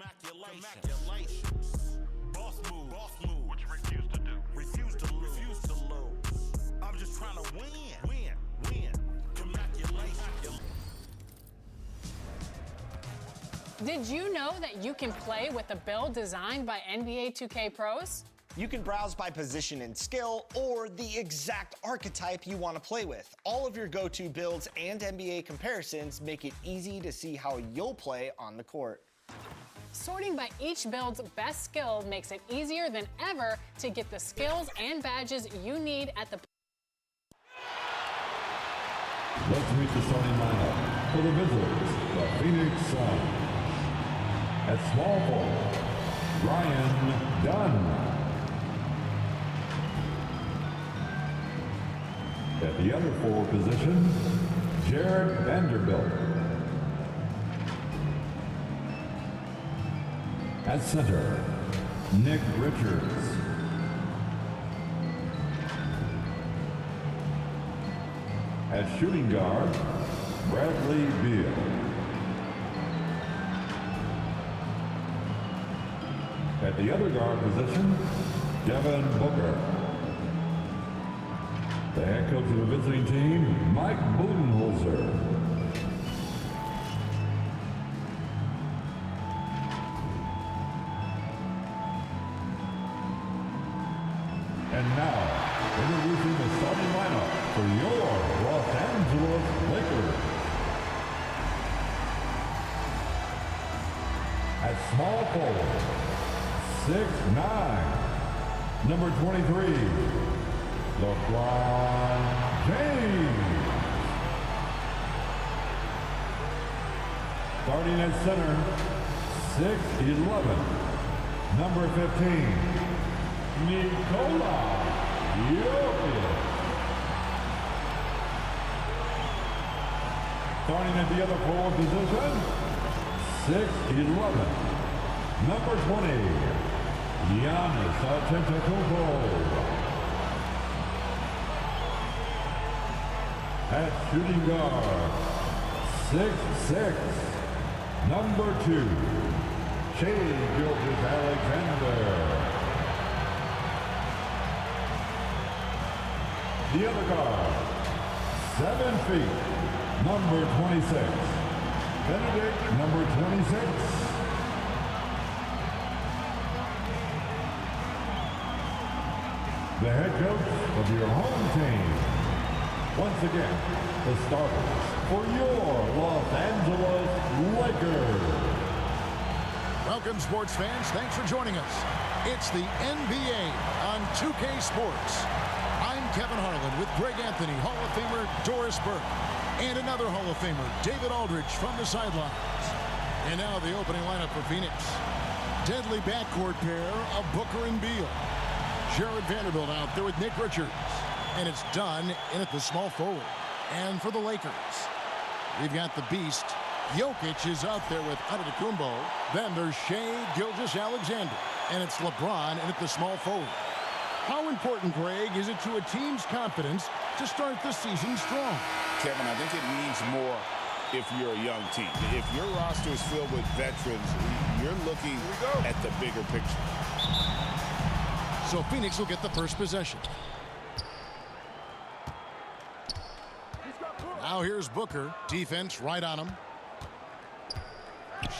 Congratulations. Boss move. What you refuse to do. Refuse to lose. I'm just trying to win. Congratulations. Did you know that you can play with a build designed by NBA 2K pros? You can browse by position and skill, or the exact archetype you want to play with. All of your go-to builds and NBA comparisons make it easy to see how you'll play on the court. Sorting by each build's best skill makes it easier than ever to get the skills and badges you need at the... Let's meet the starting lineup for the visitors, the Phoenix Suns. At small forward, Ryan Dunn. At the other forward position, Jared Vanderbilt. At center, Nick Richards. At shooting guard, Bradley Beal. At the other guard position, Devin Booker. The head coach of the visiting team, Mike Budenholzer. And now, introducing the starting lineup for your Los Angeles Lakers. At small forward, 6'9", number 23, LeBron James. Starting at center, 6'11", number 15, Nikola Jokic. Starting at the other forward position, 6'11", number 20, Giannis Antetokounmpo. At shooting guard, 6'6", number 2, Shai Gilgeous-Alexander. The other guard, 7 feet, number 26, Bennedict number 26. The head coach of your home team. Once again, the starters for your Los Angeles Lakers. Welcome, sports fans. Thanks for joining us. It's the NBA on 2K Sports. I'm Kevin Harlan with Greg Anthony, Hall of Famer Doris Burke, and another Hall of Famer, David Aldridge, from the sidelines. And now the opening lineup for Phoenix. Deadly backcourt pair of Booker and Beal. Jared Vanderbilt out there with Nick Richards. And it's done in at the small forward. And for the Lakers, we've got the beast. Jokic is out there with Antetokounmpo. Then there's Shai Gilgeous-Alexander. And it's LeBron in at the small forward. How important, Greg, is it to a team's confidence to start the season strong? Kevin, I think it means more if you're a young team. If your roster is filled with veterans, you're looking at the bigger picture. So Phoenix will get the first possession. Now here's Booker. Defense right on him.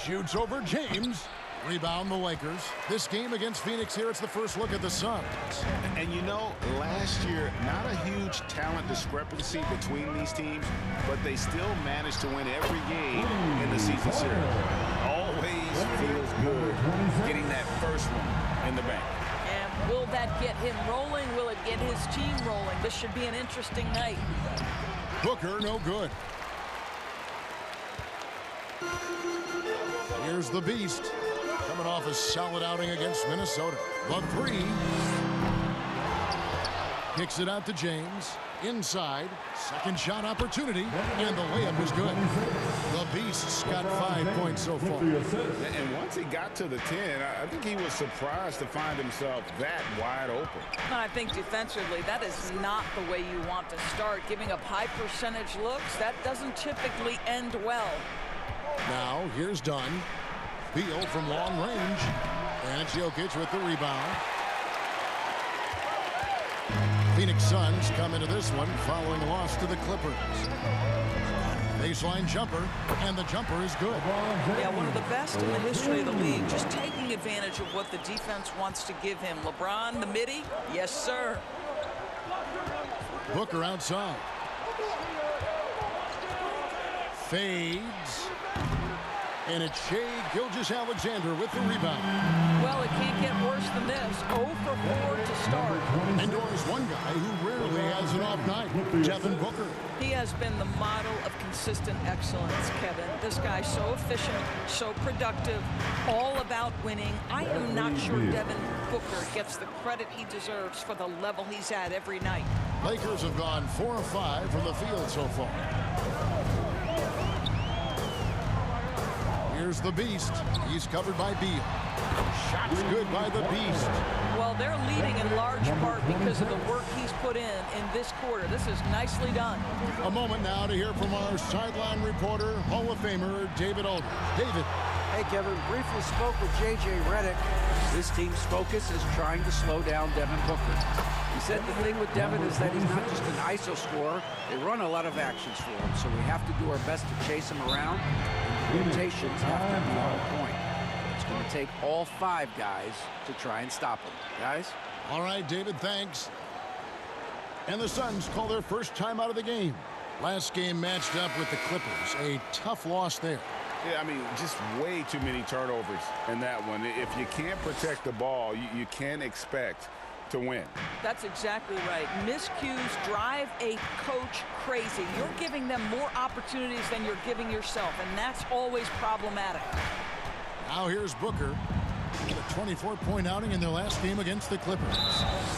Shoots over James. Rebound the Lakers. This game against Phoenix here, it's the first look at the Suns. And you know, last year, not a huge talent discrepancy between these teams, but they still managed to win every game in the season series. Always feels good getting that first one in the bank. And will that get him rolling? Will it get his team rolling? This should be an interesting night. Booker, no good. Here's the beast. Coming off a solid outing against Minnesota. The three. Kicks it out to James. Inside. Second shot opportunity. And the layup is good. The Beast's got 5 points so far. And once he got to the 10, I think he was surprised to find himself that wide open. I think defensively, that is not the way you want to start. Giving up high percentage looks, that doesn't typically end well. Now, here's Dunn. Beal from long range. And it's Jokic with the rebound. Phoenix Suns come into this one following a loss to the Clippers. Baseline jumper, and the jumper is good. Yeah, one of the best in the history of the league, just taking advantage of what the defense wants to give him. LeBron, the midi, yes, sir. Booker outside. Fades. And it's Shai Gilgeous-Alexander with the rebound. Well, it can't get worse than this. 0 for 4 to start. And there's one guy who rarely has an off night, Devin Booker. He has been the model of consistent excellence, Kevin. This guy's so efficient, so productive, all about winning. I am not sure Devin Booker gets the credit he deserves for the level he's at every night. Lakers have gone 4 of 5 from the field so far. Here's the Beast. He's covered by Beal. Shots good by the Beast. Well, they're leading in large part because of the work he's put in this quarter. This is nicely done. A moment now to hear from our sideline reporter, Hall of Famer David Aldridge. David. Hey, Kevin. Briefly spoke with J.J. Redick. This team's focus is trying to slow down Devin Booker. He said the thing with Devin is that he's not just an ISO scorer. They run a lot of actions for him, so we have to do our best to chase him around. Rotations have to be on point. It's going to take all 5 guys to try and stop him. Guys? All right, David, thanks. And the Suns call their first time out of the game. Last game matched up with the Clippers. A tough loss there. Yeah, I mean, just way too many turnovers in that one. If you can't protect the ball, you can't expect to win. That's exactly right. Miscues drive a coach crazy. You're giving them more opportunities than you're giving yourself, and that's always problematic. Now here's Booker. A 24-point outing in their last game against the Clippers.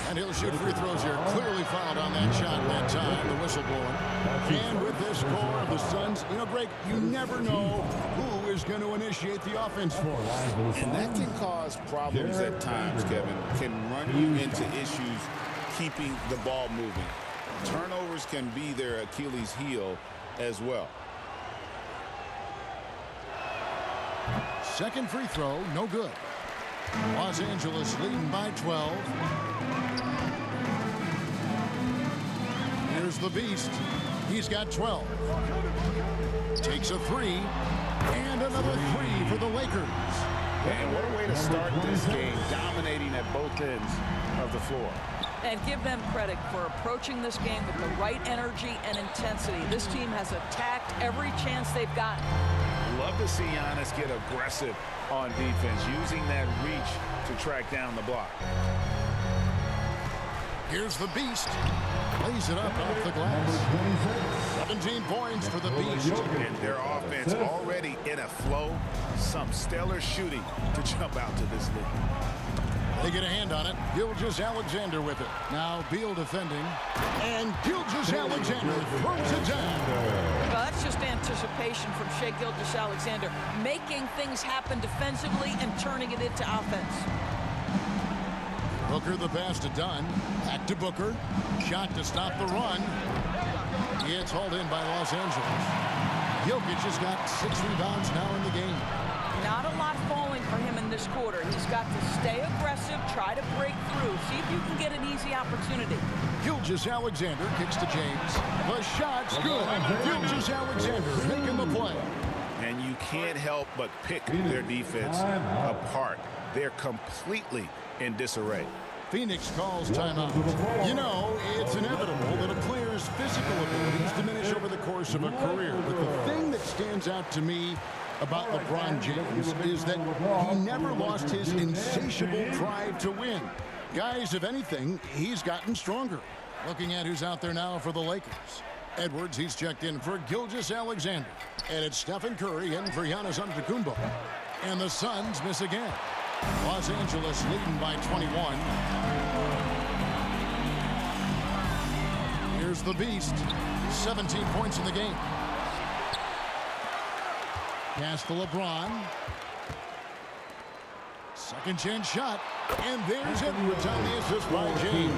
And he'll shoot free throws here. Clearly fouled on that shot that time, the whistle blowing. And with this score of the Suns, you know, Greg, you never know who is going to initiate the offense for us. And that can cause problems at times, Kevin. Can run you into issues keeping the ball moving. Turnovers can be their Achilles heel as well. Second free throw, no good. Los Angeles leading by 12. Here's the Beast. He's got 12. Takes a 3. And another 3 for the Lakers. And what a way to start this game, dominating at both ends of the floor. And give them credit for approaching this game with the right energy and intensity. This team has attacked every chance they've gotten. Love to see Giannis get aggressive on defense, using that reach to track down the block. Here's the Beast. Lays it up off the glass. 17 points for the Beast. And their offense already in a flow. Some stellar shooting to jump out to this league. They get a hand on it. Gilgeous-Alexander with it. Now Beal defending. And Gilgeous-Alexander throws it down. Well, that's just anticipation from Shai Gilgeous-Alexander, making things happen defensively and turning it into offense. Booker the pass to Dunn. Back to Booker. Shot to stop the run. It's hauled in by Los Angeles. Jokic has got 6 rebounds now in the game. Not a lot falling for him in this quarter. He's got to stay aggressive, try to break through, see if you can get an easy opportunity. Gilgeous-Alexander kicks to James. The shot's good. Gilgeous-Alexander making the play. And you can't help but pick their defense apart. They're completely in disarray. Phoenix calls timeout. You know, it's inevitable that a player's physical abilities diminish over the course of a career. But the thing that stands out to me about LeBron James is that he never lost his insatiable drive to win. Guys, if anything, he's gotten stronger. Looking at who's out there now for the Lakers. Edwards, he's checked in for Gilgeous-Alexander. And it's Stephen Curry in for Giannis Antetokounmpo. And the Suns miss again. Los Angeles leading by 21. Here's the Beast. 17 points in the game. Pass to LeBron. Second chance shot. And there's Edwards on the assist by James.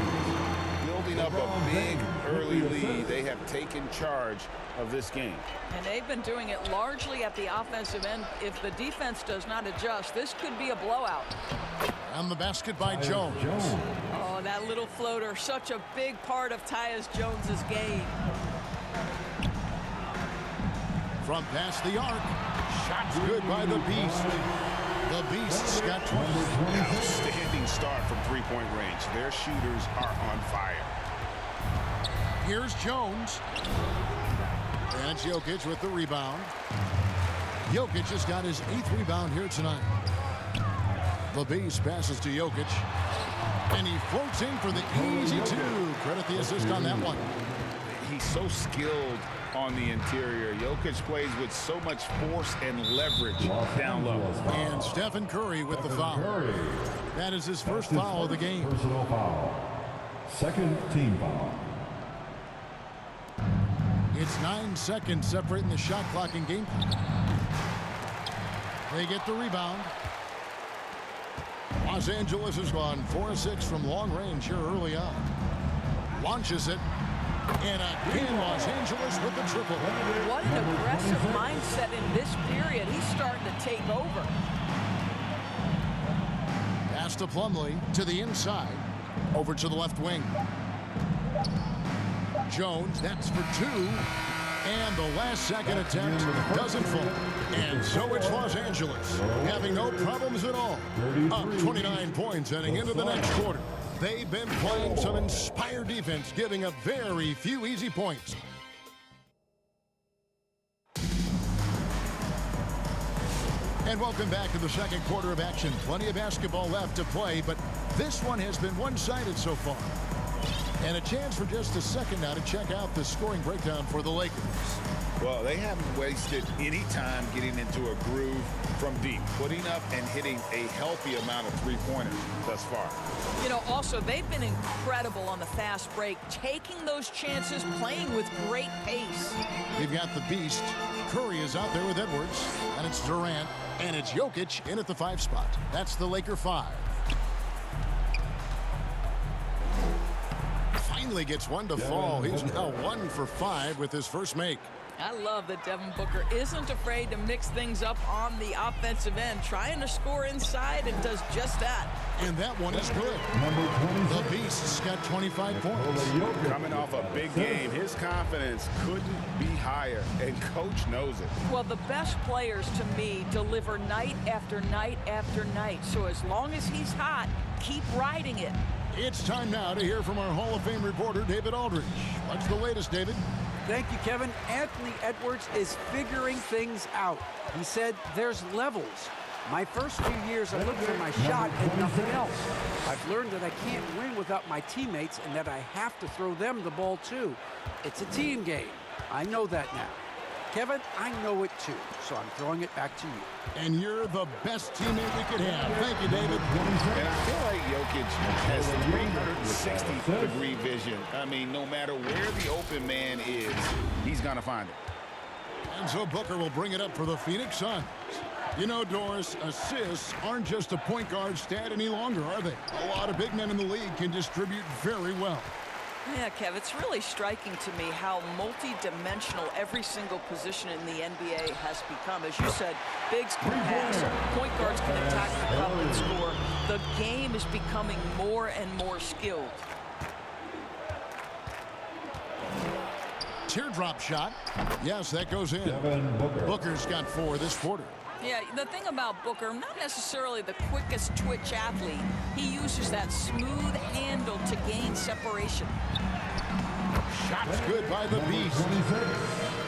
Building giving up a big early lead. They have taken charge of this game. And they've been doing it largely at the offensive end. If the defense does not adjust, this could be a blowout. And the basket by Jones. Oh, that little floater, such a big part of Tyus Jones's game. From past the arc. Shots good by the Beast. The Beast's got 20. Outstanding start from three-point range. Their shooters are on fire. Here's Jones. And it's Jokic with the rebound. Jokic has got his 8th rebound here tonight. The Beast passes to Jokic. And he floats in for the easy two. Credit the assist on that one. He's so skilled on the interior. Jokic plays with so much force and leverage down low. And Stephen Curry with the foul. That is his first foul of the game. Personal foul. Second team foul. It's 9 seconds separating the shot clock and game clock. They get the rebound. Los Angeles has gone 4-6 from long range here early on. Launches it. And again, Los Angeles with the triple. What an aggressive mindset in this period. He's starting to take over. Pass to Plumlee to the inside. Over to the left wing. Jones, that's for 2. And the last second attempt doesn't fall. And so it's Los Angeles having no problems at all. Up 29 points heading into the next quarter. They've been playing some inspired defense, giving up very few easy points. And welcome back to the second quarter of action. Plenty of basketball left to play, but this one has been one-sided so far. And a chance for just a second now to check out the scoring breakdown for the Lakers. Well, they haven't wasted any time getting into a groove from deep, putting up and hitting a healthy amount of three-pointers thus far. You know, also, they've been incredible on the fast break, taking those chances, playing with great pace. We've got the Beast. Curry is out there with Edwards, and it's Durant, and it's Jokic in at the 5 spot. That's the Laker 5. Finally gets one to fall. He's now 1 for 5 with his first make. I love that Devin Booker isn't afraid to mix things up on the offensive end, trying to score inside and does just that. And that one is good. The Beast's got 25 points. Coming off a big game, his confidence couldn't be higher, and coach knows it. Well, the best players to me deliver night after night after night. So as long as he's hot, keep riding it. It's time now to hear from our Hall of Fame reporter, David Aldridge. What's the latest, David? Thank you, Kevin. Anthony Edwards is figuring things out. He said there's levels. My first few years, I looked for my shot and nothing else. I've learned that I can't win without my teammates and that I have to throw them the ball too. It's a team game. I know that now. Kevin, I know it too, so I'm throwing it back to you. And you're the best teammate we could have. Thank you, David. And I feel like Jokic has 360-degree vision. I mean, no matter where the open man is, he's going to find it. And so Booker will bring it up for the Phoenix Suns. You know, Doris, assists aren't just a point guard stat any longer, are they? A lot of big men in the league can distribute very well. Yeah, Kev, it's really striking to me how multi-dimensional every single position in the NBA has become. As you said, bigs can pass, point guards can attack the cup and score. The game is becoming more and more skilled. Teardrop shot. Yes, that goes in. Booker's got 4 this quarter. Yeah, the thing about Booker, not necessarily the quickest twitch athlete. He uses that smooth handle to gain separation. Shots good by the Beast.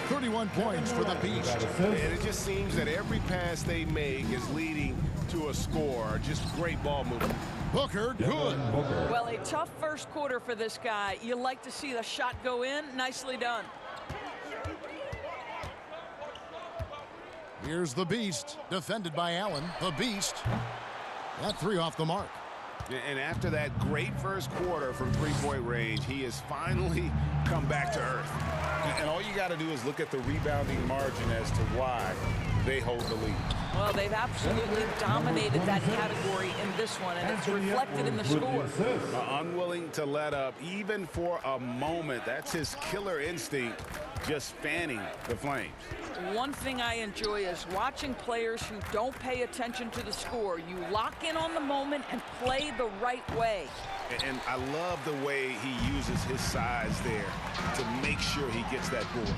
31 points for the Beast. And it just seems that every pass they make is leading to a score. Just great ball movement. Booker, good. Well, a tough first quarter for this guy. You like to see the shot go in. Nicely done. Here's the Beast, defended by Allen. The Beast. That 3 off the mark. And after that great first quarter from three-point range, he has finally come back to earth. And all you got to do is look at the rebounding margin as to why they hold the lead. Well, they've absolutely dominated that category in this one, and it's reflected in the score. Unwilling to let up, even for a moment. That's his killer instinct, just fanning the flames. One thing I enjoy is watching players who don't pay attention to the score. You lock in on the moment and play the right way. And I love the way he uses his size there to make sure he gets that board.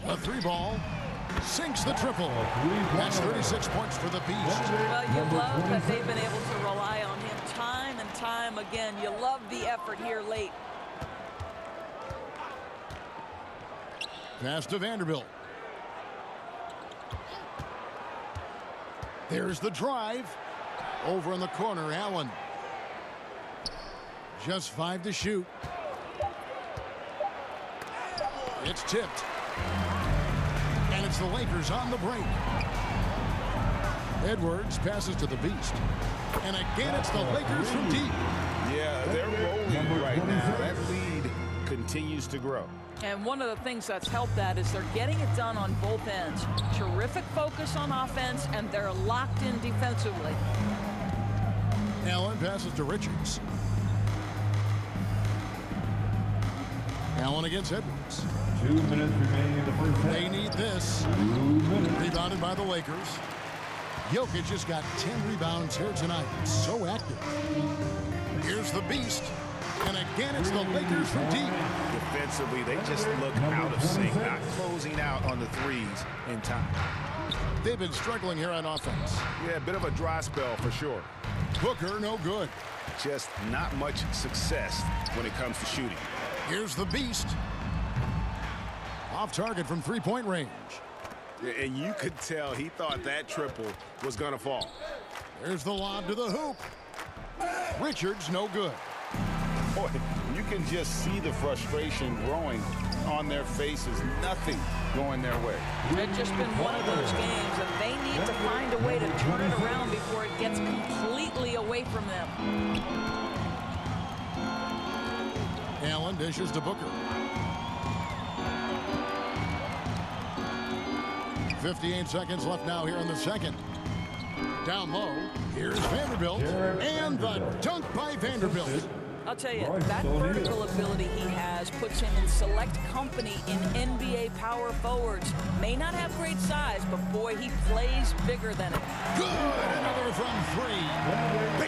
A 3-ball. Sinks the triple. That's 36 points for the Beast. Well, you love that they've been able to rely on him time and time again. You love the effort here late. Pass to Vanderbilt. There's the drive. Over in the corner, Allen. Just 5 to shoot. It's tipped. And it's the Lakers on the break. Edwards passes to the Beast. And again, it's the Lakers from deep. Yeah, they're rolling right now. That lead continues to grow. And one of the things that's helped that is they're getting it done on both ends. Terrific focus on offense, and they're locked in defensively. Allen passes to Richards. Allen against Edwards. 2 minutes remaining in the first half. They need this. 2 minutes. Rebounded by the Lakers. Jokic just got 10 rebounds here tonight. So active. Here's the Beast. And again, it's the Lakers from deep. Defensively, they just look out of sync, not closing out on the threes in time. They've been struggling here on offense. Yeah, a bit of a dry spell for sure. Booker, no good. Just not much success when it comes to shooting. Here's the Beast. Off target from three-point range. And you could tell he thought that triple was going to fall. There's the lob to the hoop. Richards, no good. Boy, you can just see the frustration growing on their faces. Nothing going their way. It's just been one of those games, and they need to find a way to turn it around before it gets completely away from them. Allen dishes to Booker. 58 seconds left now here in the second. Down low, here's Vanderbilt, and the dunk by Vanderbilt. I'll tell you, that vertical ability he has puts him in select company in NBA power forwards. May not have great size, but boy, he plays bigger than it. Good, another from three.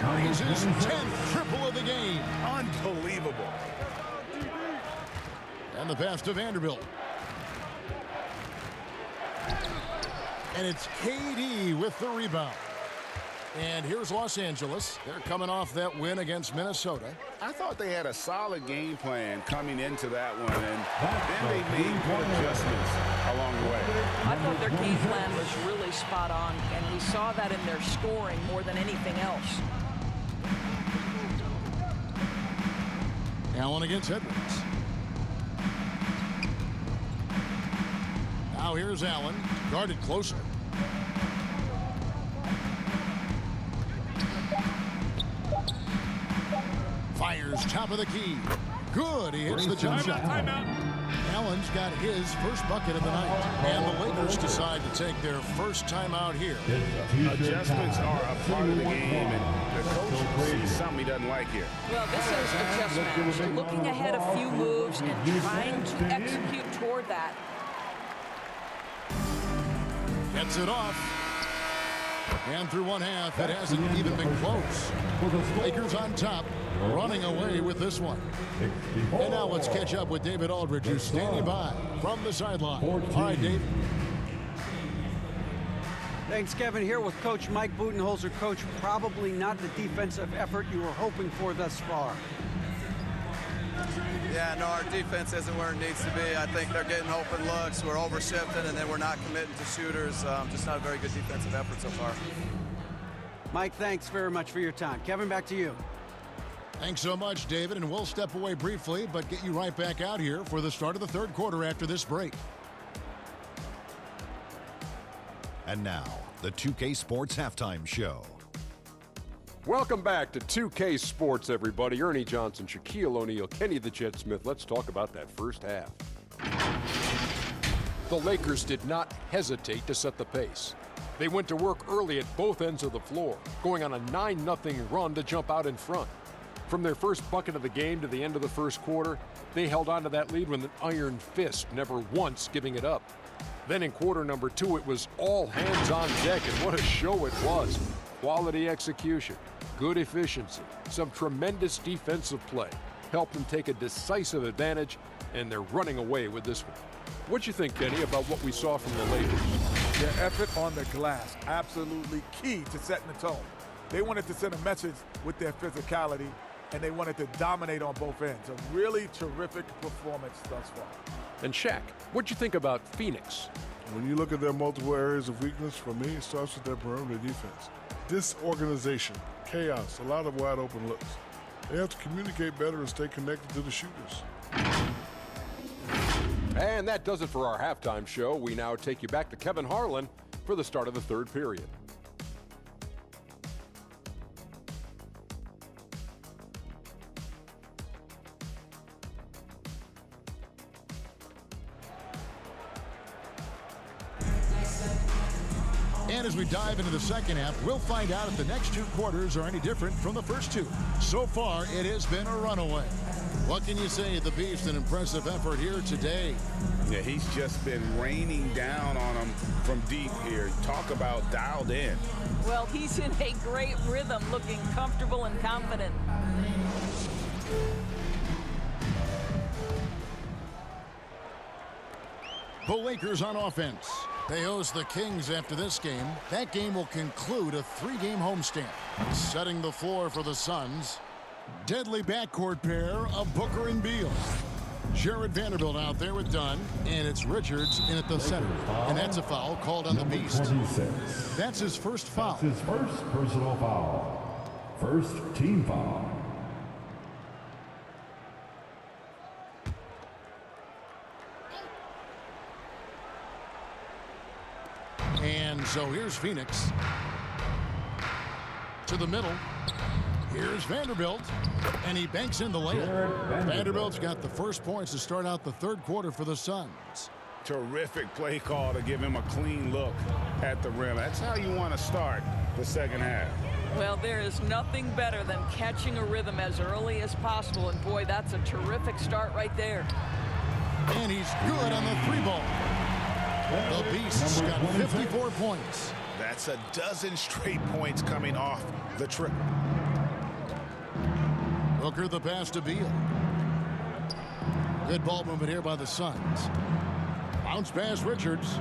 Buries his 10th triple of the game. Unbelievable. And the pass to Vanderbilt. And it's KD with the rebound. And here's Los Angeles. They're coming off that win against Minnesota. I thought they had a solid game plan coming into that one, and then they made good adjustments along the way. I thought their game plan was really spot on, and we saw that in their scoring more than anything else. Allen against Edwards. Now here's Allen, guarded closer. Fires top of the key. Good, he hits the jump shot. Allen's got his first bucket of the night. And the Lakers decide to take their first timeout here. Adjustments are a part of the game, and the coach sees something he doesn't like here. Well, this is a chess match. Looking ahead a few moves and trying to execute toward that. Gets it off. And through one half, it hasn't even been close. Lakers on top, running away with this one. And now let's catch up with David Aldridge, who's standing by from the sideline. All right, Dave. Thanks, Kevin. Here with Coach Mike Budenholzer. Coach, probably not the defensive effort you were hoping for thus far. Yeah, no, our defense isn't where it needs to be. I think they're getting open looks. We're over-shifting, and then we're not committing to shooters. Just not a very good defensive effort so far. Mike, thanks very much for your time. Kevin, back to you. Thanks so much, David, and we'll step away briefly, but get you right back out here for the start of the third quarter after this break. And now, the 2K Sports Halftime Show. Welcome back to 2K Sports, everybody. Ernie Johnson, Shaquille O'Neal, Kenny the Jet Smith. Let's talk about that first half. the Lakers did not hesitate to set the pace. They went to work early at both ends of the floor, going on a 9-0 run to jump out in front. From their first bucket of the game to the end of the first quarter, they held on to that lead with an iron fist, never once giving it up. Then in quarter number 2, it was all hands on deck, and what a show it was. Quality execution, good efficiency, some tremendous defensive play helped them take a decisive advantage, and they're running away with this one. What you think, Kenny, about what we saw from the Lakers? Their effort on the glass, absolutely key to setting the tone. They wanted to send a message with their physicality, and they wanted to dominate on both ends. A really terrific performance thus far. And Shaq, what'd you think about Phoenix? When you look at their multiple areas of weakness, for me, it starts with their perimeter defense. Disorganization, chaos, a lot of wide open looks. They have to communicate better and stay connected to the shooters. And that does it for our halftime show. We now take you back to Kevin Harlan for the start of the third period. And as we dive into the second half, we'll find out if the next 2 quarters are any different from the first 2. So far, it has been a runaway. What can you say of the Beast? An impressive effort here today. Yeah, he's just been raining down on them from deep here. Talk about dialed in. Well, he's in a great rhythm, looking comfortable and confident. The Lakers on offense. They host the Kings after this game. That game will conclude a 3-game homestand. Setting the floor for the Suns. Deadly backcourt pair of Booker and Beal. Jared Vanderbilt out there with Dunn, and it's Richards in at the center. And that's a foul called on the Beast. 26. That's his first foul. That's his first personal foul. First team foul. And so here's Phoenix. To the middle. Here's Vanderbilt. And he banks in the layup. Vanderbilt's got the first points to start out the third quarter for the Suns. Terrific play call to give him a clean look at the rim. That's how you want to start the second half. Well, there is nothing better than catching a rhythm as early as possible. And boy, that's a terrific start right there. And he's good on the 3-ball. The Beast's got 54 points. That's a dozen straight points coming off the triple. Booker the pass to Beal. Good ball movement here by the Suns. Bounce pass Richards.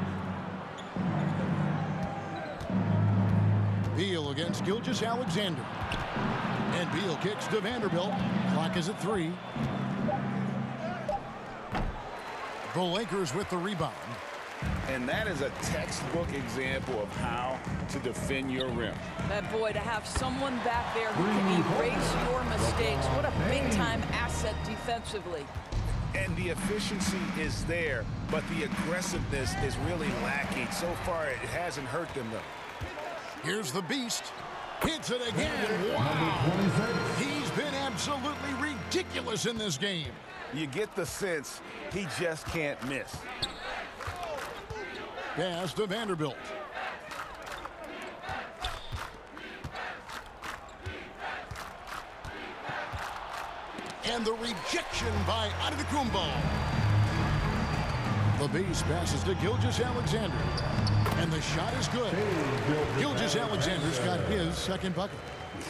Beal against Gilgeous-Alexander. And Beal kicks to Vanderbilt. Clock is at 3. The Lakers with the rebound. And that is a textbook example of how to defend your rim. That boy, to have someone back there who can erase your mistakes, what a big-time asset defensively. And the efficiency is there, but the aggressiveness is really lacking. So far, it hasn't hurt them, though. Here's the Beast. Hits it again. Wow. He's been absolutely ridiculous in this game. You get the sense he just can't miss. Pass to Vanderbilt. And the rejection by Antetokounmpo. The Beast passes to Gilgeous-Alexander. And the shot is good. Gilgeous-Alexander's got his second bucket.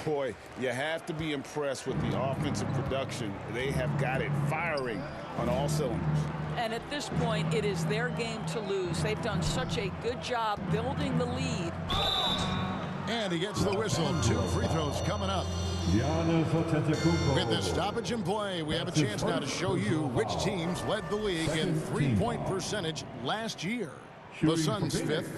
Boy, you have to be impressed with the offensive production. They have got it firing on all cylinders. And at this point, it is their game to lose. They've done such a good job building the lead. And he gets the whistle. 2 free throws coming up. With this stoppage in play, we have a chance now to show you which teams led the league in three-point percentage last year. The Suns 5th.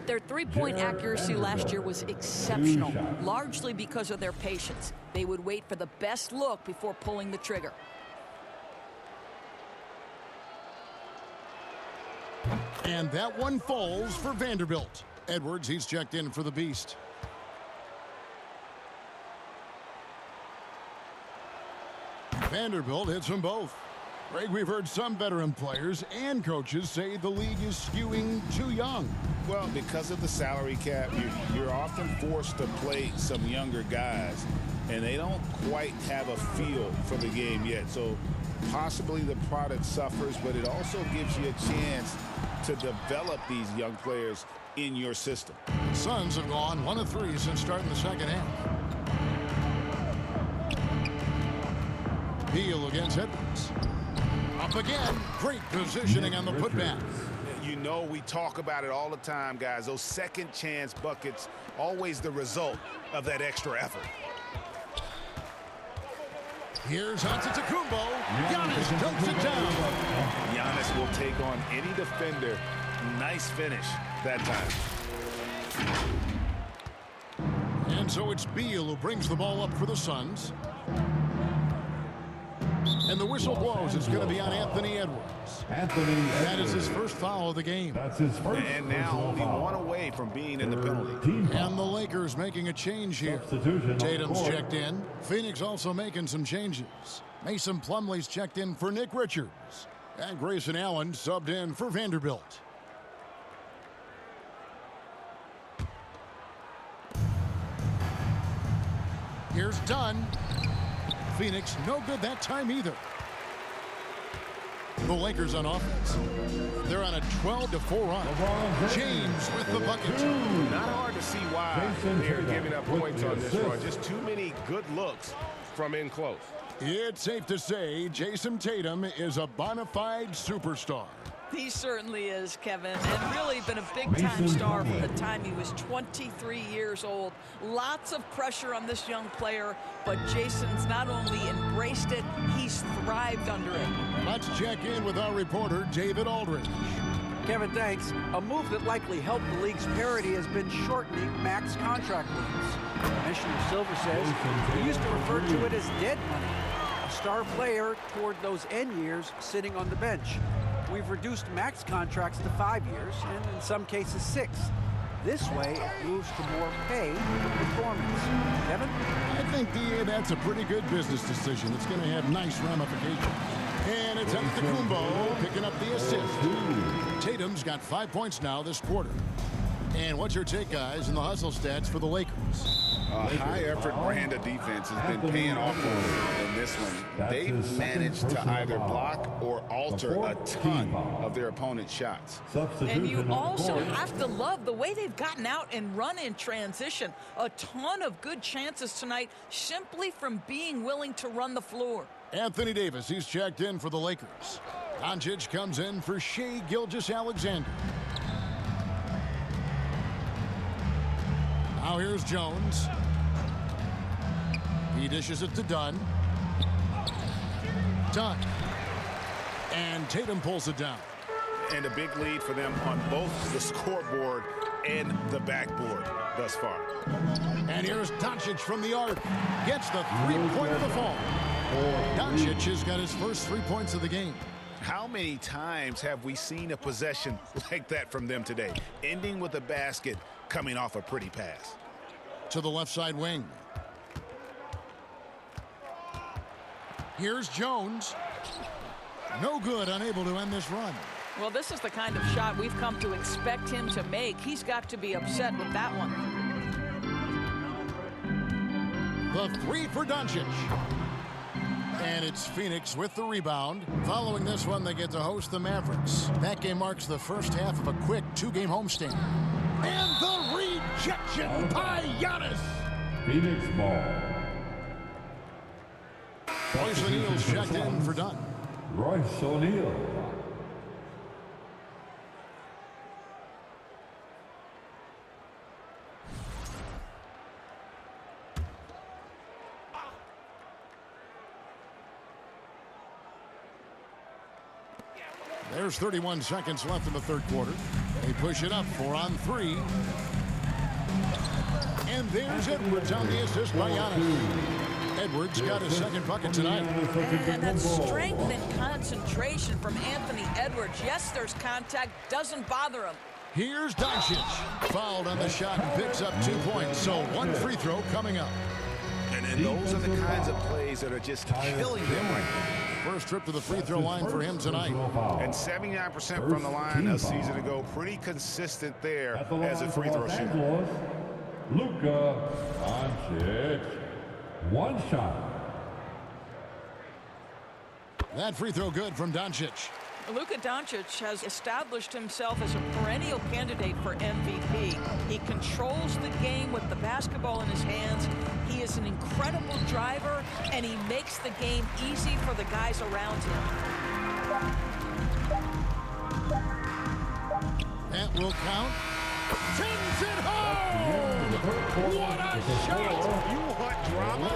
Their three-point accuracy last year was exceptional, largely because of their patience. They would wait for the best look before pulling the trigger. And that one falls for Vanderbilt. Edwards, he's checked in for the Beast. Vanderbilt hits them both. Greg, we've heard some veteran players and coaches say the league is skewing too young. Well, because of the salary cap, you're often forced to play some younger guys, and they don't quite have a feel for the game yet. So possibly the product suffers, but it also gives you a chance to develop these young players in your system. The Suns have gone 1 of 3 since starting the second half. Beal against Edwards. Up again. Great positioning on the putback. You know, we talk about it all the time, guys. Those second chance buckets, always the result of that extra effort. Here's Antetokounmpo. Giannis dunks it down. Giannis will take on any defender. Nice finish that time. And so it's Beal who brings the ball up for the Suns. And the whistle blows. It's going to be on Anthony Edwards. That is his first foul of the game. That's his first. And now only one away from being in the penalty. And the Lakers making a change here. Tatum's checked in. Phoenix also making some changes. Mason Plumlee's checked in for Nick Richards. And Grayson Allen subbed in for Vanderbilt. Here's Dunn. Phoenix no good that time either. The Lakers on offense. They're on a 12-4 run. James with the bucket. Not hard to see why they're giving up points on this run. Just too many good looks from in close. It's safe to say Jason Tatum is a bona fide superstar. He certainly is, Kevin, and really been a big-time star from the time he was 23 years old. Lots of pressure on this young player, but Jason's not only embraced it, he's thrived under it. Let's check in with our reporter, David Aldridge. Kevin, thanks. A move that likely helped the league's parity has been shortening max contract limits. Commissioner Silver says he used to refer to it as dead money, a star player toward those end years sitting on the bench. We've reduced max contracts to 5 years, and in some cases 6. This way, it moves to more pay for performance. Kevin? I think, DA, that's a pretty good business decision. It's going to have nice ramifications. And it's Antetokounmpo picking up the assist. Tatum's got 5 points now this quarter. And what's your take, guys, in the hustle stats for the Lakers? A high-effort brand of defense has been paying off for them in this one. They've managed to either block or alter a ton of their opponent's shots. And you also have to love the way they've gotten out and run in transition. A ton of good chances tonight simply from being willing to run the floor. Anthony Davis, he's checked in for the Lakers. Doncic comes in for Shai Gilgeous-Alexander. Now here's Jones. He dishes it to Dunn. Dunn. And Tatum pulls it down. And a big lead for them on both the scoreboard and the backboard thus far. And here's Doncic from the arc. Gets the three-point of the fall. Doncic has got his first 3 points of the game. How many times have we seen a possession like that from them today? Ending with a basket, coming off a pretty pass. To the left side wing. Here's Jones. No good, unable to end this run. Well, this is the kind of shot we've come to expect him to make. He's got to be upset with that one. The three for Doncic. And it's Phoenix with the rebound. Following this one, they get to host the Mavericks. That game marks the first half of a quick 2-game homestand. And the rejection by Giannis. Phoenix ball. Royce O'Neal's checked in for Dunn. Royce O'Neal. There's 31 seconds left in the third quarter. They push it up 4 on 3. And there's Edwards on the assist by Giannis. Edwards got his second bucket tonight. And that strength and concentration from Anthony Edwards. Yes, there's contact. Doesn't bother him. Here's Doncic. Fouled on the shot and picks up 2 points. So one free throw coming up. And And those are the kinds of plays that are just killing them right now. First trip to the free throw line for him tonight. And 79% from the line a season ago. Pretty consistent there as a free throw shooter. Luka Doncic, one shot. That free throw good from Doncic. Luka Doncic has established himself as a perennial candidate for MVP. He controls the game with the basketball in his hands. He is an incredible driver, and he makes the game easy for the guys around him. That will count. Sends it home! What a shot! You want drama?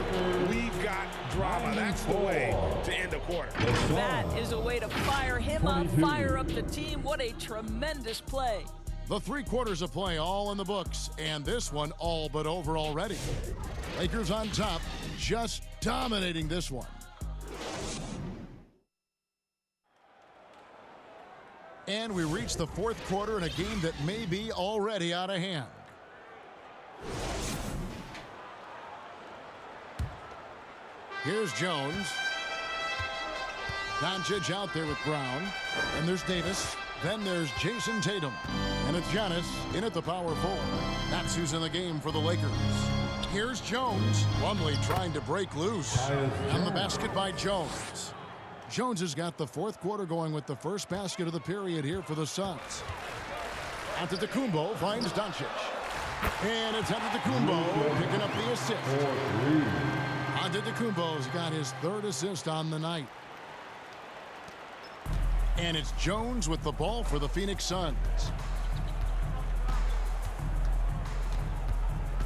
We've got drama. That's the way to end a quarter. That is a way to fire him up, fire up the team. What a tremendous play. The 3 quarters of play all in the books, and this one all but over already. Lakers on top, just dominating this one. And we reach the 4th quarter in a game that may be already out of hand. Here's Jones. Doncic out there with Brown. And there's Davis. Then there's Jason Tatum. And it's Giannis in at the power forward. That's who's in the game for the Lakers. Here's Jones. Plumlee trying to break loose. And the basket by Jones. Jones has got the 4th quarter going with the first basket of the period here for the Suns. Antetokounmpo finds Doncic. And it's Antetokounmpo picking up the assist. Antetokounmpo's got his 3rd assist on the night. And it's Jones with the ball for the Phoenix Suns.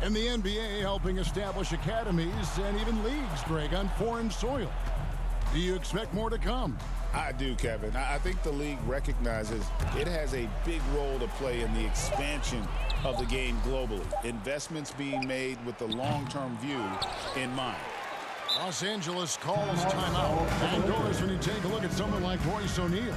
And the NBA helping establish academies and even leagues, Greg, on foreign soil. Do you expect more to come? I do, Kevin. I think the league recognizes it has a big role to play in the expansion of the game globally. Investments being made with the long-term view in mind. Los Angeles calls timeout. And Doris, when you take a look at someone like Royce O'Neal,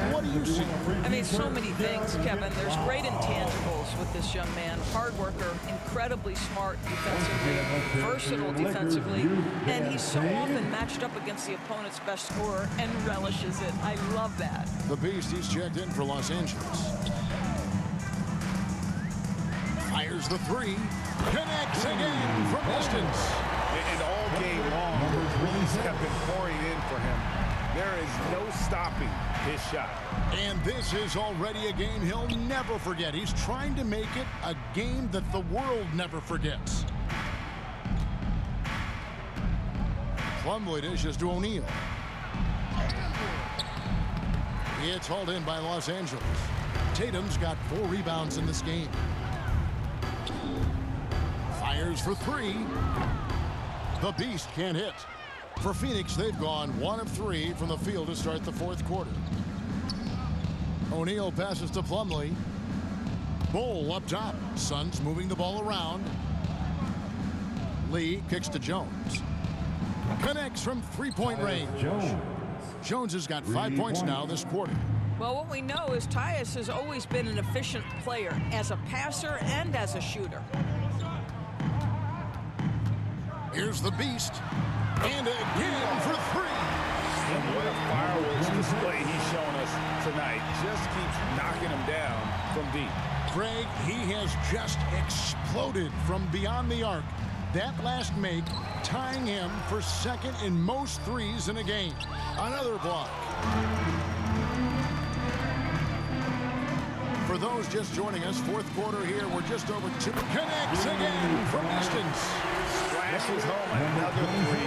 what do you see? I mean, so many things, Kevin. There's great intangibles with this young man. Hard worker, incredibly smart defensively, versatile defensively, and he's so often matched up against the opponent's best scorer and relishes it. I love that. The Beast, he's checked in for Los Angeles. Fires the 3. Connects again from distance. And all game long, the threes have been pouring in for him. There is no stopping his shot. And this is already a game he'll never forget. He's trying to make it a game that the world never forgets. Plumlee dishes to O'Neal. It's hauled in by Los Angeles. Tatum's got 4 rebounds in this game. Fires for 3. The Beast can't hit. For Phoenix, they've gone 1 of 3 from the field to start the 4th quarter. O'Neal passes to Plumlee. Bull up top. Suns moving the ball around. Lee kicks to Jones. Connects from 3-point range. Jones has got 5 points now this quarter. Well, what we know is Tyus has always been an efficient player as a passer and as a shooter. Here's the Beast. And again for 3. And what a fireworks display he's shown us tonight. Just keeps knocking him down from deep. Craig, he has just exploded from beyond the arc. That last make tying him for 2nd in most threes in a game. Another block. For those just joining us, 4th quarter here, we're just over 2. Connects again from distance. Splashes home another 3,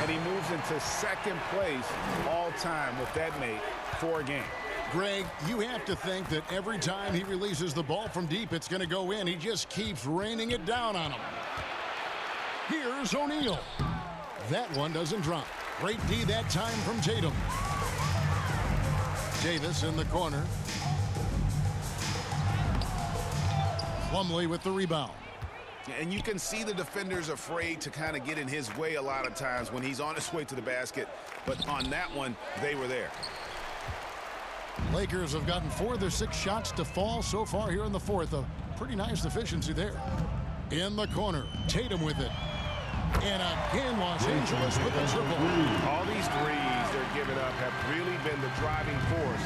and he moves into 2nd place all time with that make for a game. Greg, you have to think that every time he releases the ball from deep, it's going to go in. He just keeps raining it down on him. Here's O'Neal. That one doesn't drop. Great D that time from Tatum. Davis in the corner. Plumlee with the rebound. And you can see the defenders afraid to kind of get in his way a lot of times when he's on his way to the basket. But on that one, they were there. Lakers have gotten 4 of their 6 shots to fall so far here in the 4th. A pretty nice efficiency there. In the corner, Tatum with it. And again, Los Angeles with the triple. All these threes they're giving up have really been the driving force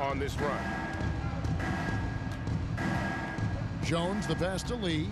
on this run. Jones, the pass to Lee.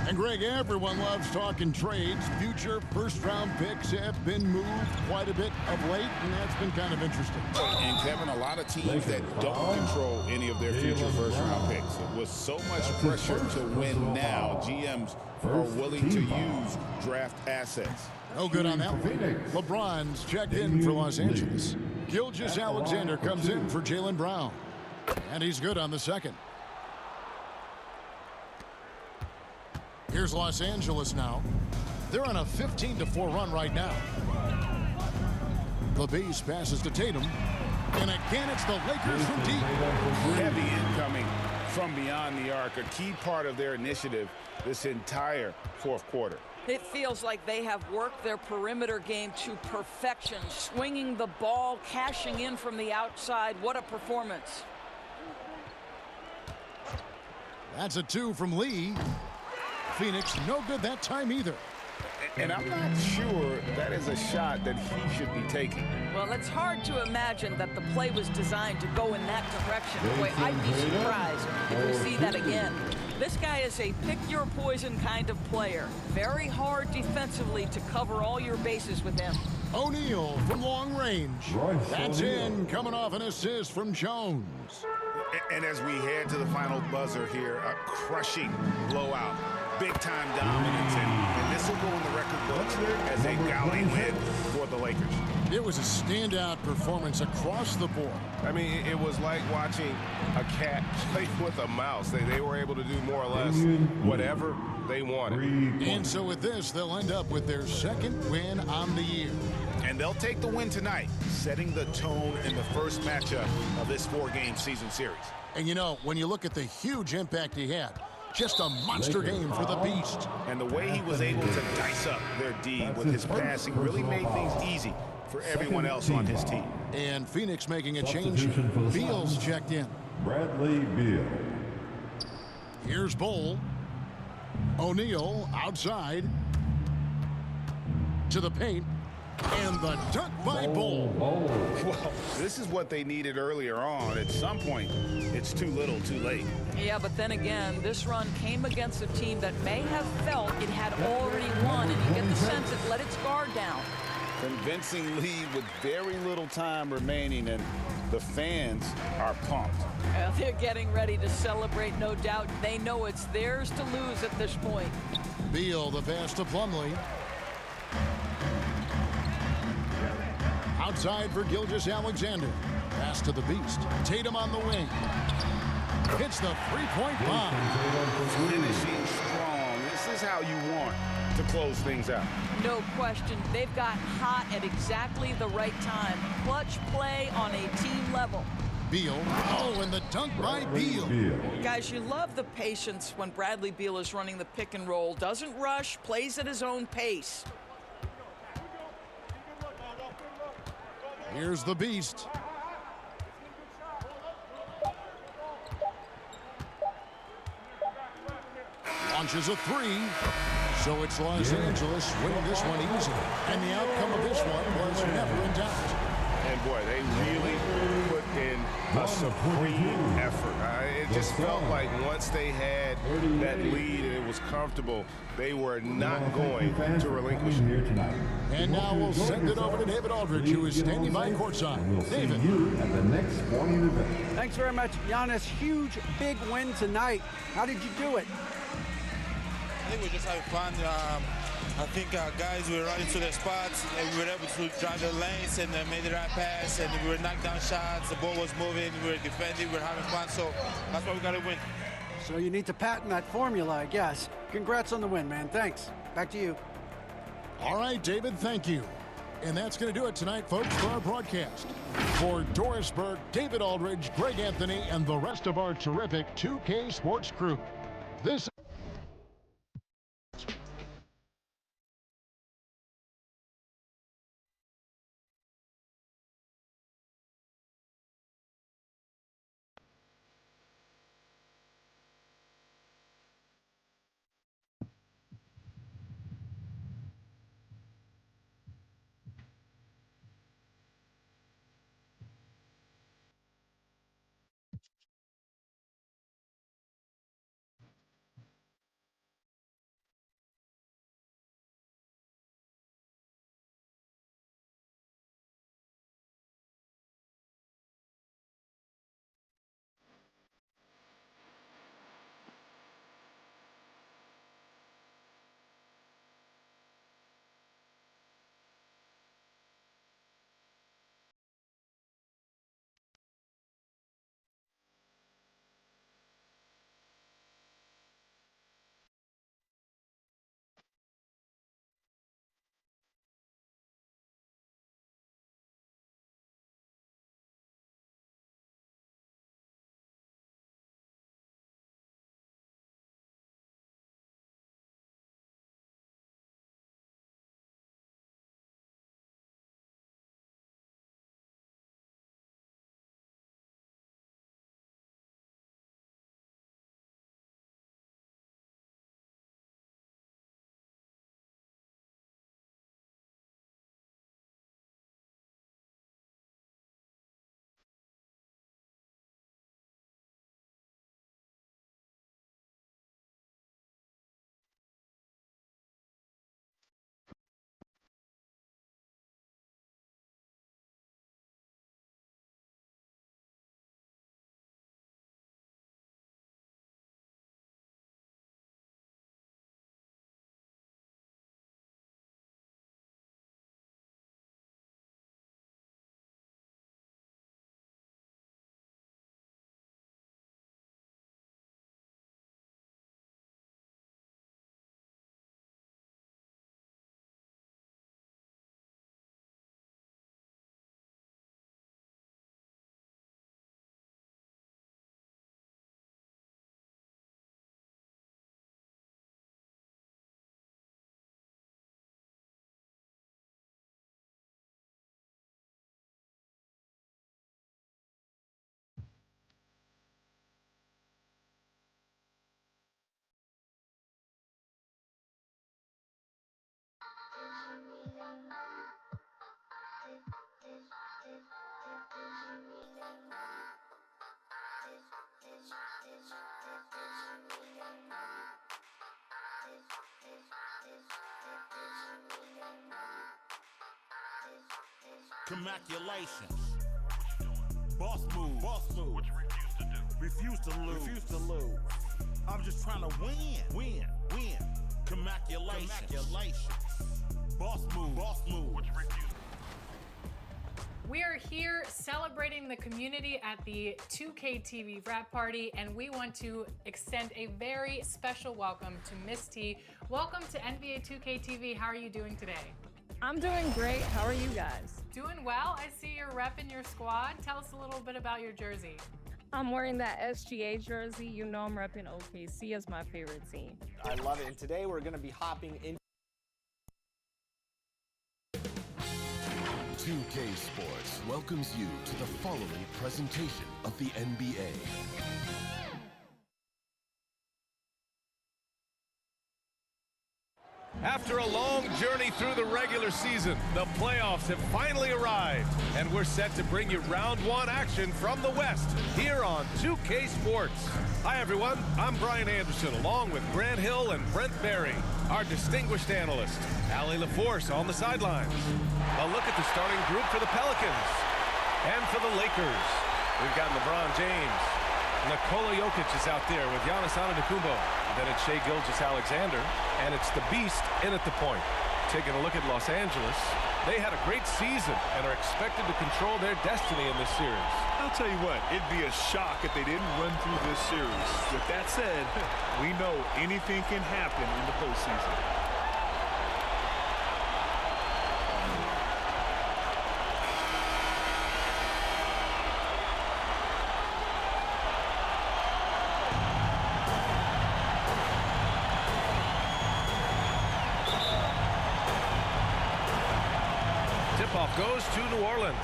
And Greg, everyone loves talking trades. Future first-round picks have been moved quite a bit of late, and that's been kind of interesting. And Kevin, a lot of teams that don't control any of their future first-round picks. With so much pressure to win now, GMs are willing to use draft assets. No good on that one. LeBron's checked in for Los Angeles. Gilgeous-Alexander comes in for Jaylen Brown. And he's good on the second. Here's Los Angeles now. They're on a 15-4 run right now. The base passes to Tatum. And again, it's the Lakers from deep. Heavy incoming from beyond the arc, a key part of their initiative this entire fourth quarter. It feels like they have worked their perimeter game to perfection, swinging the ball, cashing in from the outside. What a performance. That's a 2 from Lee. Phoenix, no good that time either. And I'm not sure that is a shot that he should be taking. Well, it's hard to imagine that the play was designed to go in that direction. Boy, I'd be surprised if we see that again. This guy is a pick-your-poison kind of player. Very hard defensively to cover all your bases with him. O'Neal from long range. That's in, coming off an assist from Jones. And as we head to the final buzzer here, a crushing blowout. Big-time dominance, and this will go in the record books as a gaudy win for the Lakers. It was a standout performance across the board. I mean, it was like watching a cat play with a mouse. They were able to do more or less whatever they wanted. And so with this, they'll end up with their second win on the year. And they'll take the win tonight, setting the tone in the first matchup of this 4-game season series. And you know, when you look at the huge impact he had, just a monster game for the Beast. And the way he was able to dice up their D with his passing really made things easy for everyone else on his team. And Phoenix making a change. Beal's checked in. Bradley Beal. Here's Bull. O'Neal outside to the paint. And the dunk by Bull. Well, this is what they needed earlier on. At some point, it's too little, too late. Yeah, but then again, this run came against a team that may have felt it had already won, and you get the sense it let its guard down. Convincing lead with very little time remaining, and the fans are pumped. Well, they're getting ready to celebrate, no doubt. They know it's theirs to lose at this point. Beal, the pass to Plumlee. Outside for Gilgeous-Alexander. Pass to the Beast. Tatum on the wing. Hits the three-point bomb. Finishing strong. This is how you want to close things out. No question. They've got hot at exactly the right time. Clutch play on a team level. Beal. Oh, and the dunk by Beal. Guys, you love the patience when Bradley Beal is running the pick and roll. Doesn't rush, plays at his own pace. Here's the Beast. Launches a three. So it's Los Angeles winning this one easily. And the outcome of this one was never in doubt. And boy, they really put in a supreme effort. It just felt like once they had that lead and it was comfortable, they were not going to relinquish it. And now we'll send it over to David Aldridge, who is standing by courtside. We'll see David. you at the next sporting event. Thanks very much, Giannis. Huge, big win tonight. How did you do it? I think we're just having fun. I think our guys were running to their spots, and we were able to drive the lanes and made the right pass, and we were knocking down shots. The ball was moving. We were defending. We were having fun. So that's why we got to win. So you need to patent that formula, I guess. Congrats on the win, man. Thanks. Back to you. All right, David, thank you. And that's going to do it tonight, folks, for our broadcast. For Doris Burke, David Aldridge, Greg Anthony, and the rest of our terrific 2K Sports crew, this Congratulations. Boss move. Boss move. What you refuse to do. Refuse to lose. Refuse to lose. I'm just trying to win. Win. Win. Congratulations. Congratulations. Boss move. Boss move. What you refuse to do. We are here celebrating the community at the 2K TV wrap party, and we want to extend a very special welcome to Miss T. Welcome to NBA 2K TV. How are you doing today? I'm doing great. How are you guys? Doing well. I see you're repping your squad. Tell us a little bit about your jersey. I'm wearing that SGA jersey. You know I'm repping OKC as my favorite team. I love it. And today we're going to be hopping in. 2K Sports welcomes you to the following presentation of the NBA. After a long journey through the regular season, the playoffs have finally arrived, and we're set to bring you round one action from the West here on 2K Sports. Hi, everyone. I'm Brian Anderson, along with Grant Hill and Brent Berry, our distinguished analyst. Allie LaForce on the sidelines. A look at the starting group for the Pelicans and for the Lakers. We've got LeBron James. Nikola Jokic is out there with Giannis Antetokounmpo. Then it's Shai Gilgeous-Alexander, and it's the Beast in at the point. Taking a look at Los Angeles, they had a great season and are expected to control their destiny in this series. I'll tell you what, it'd be a shock if they didn't run through this series. With that said, we know anything can happen in the postseason. Tip-off goes to New Orleans.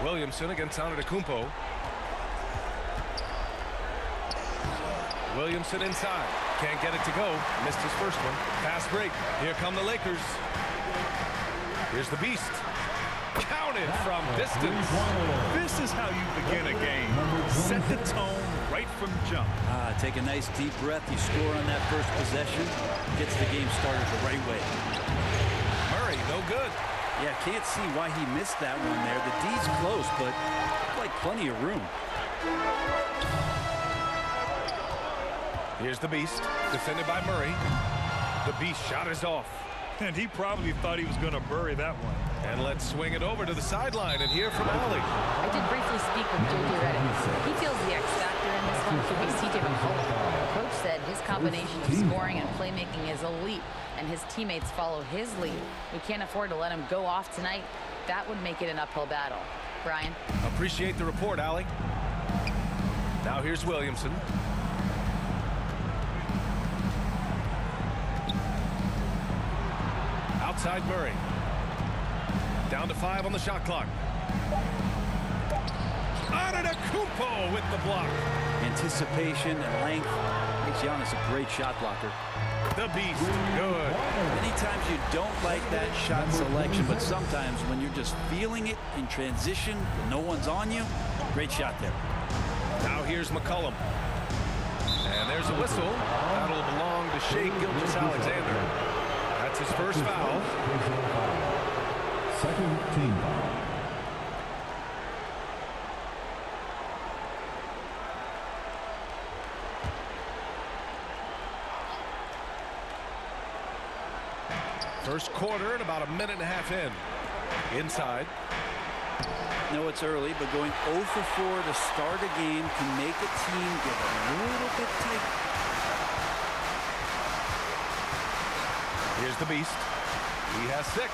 Williamson against Antetokounmpo. Williamson inside. Can't get it to go. Missed his first one. Fast break. Here come the Lakers. Here's the Beast. Counted from distance. This is how you begin a game. Set the tone right from jump. Take a nice deep breath. You score on that first possession. Gets the game started the right way. Murray, no good. Yeah, can't see why he missed that one there. The D's close, but like plenty of room. Here's the Beast, defended by Murray. The Beast shot is off. And he probably thought he was going to bury that one. And let's swing it over to the sideline and hear from Allie. I did briefly speak with J.J. Redick. He feels the X factor in this one could be C.J. McCollum. Coach said his combination of scoring and playmaking is elite, and his teammates follow his lead. We can't afford to let him go off tonight. That would make it an uphill battle. Brian? Appreciate the report, Allie. Now here's Williamson. Outside Murray. Down to 5 on the shot clock. Antetokounmpo with the block. Anticipation and length makes Giannis a great shot blocker. The Beast, good. Many times you don't like that shot selection, but sometimes when you're just feeling it in transition, when no one's on you, great shot there. Now here's McCollum. And there's a whistle. That'll belong to Shai Gilgeous-Alexander. That's his first foul. Second team foul. First quarter and about a minute and a half in. Inside. No, it's early, but going 0 for 4 to start a game can make a team get a little bit tight. Here's the Beast. He has 6.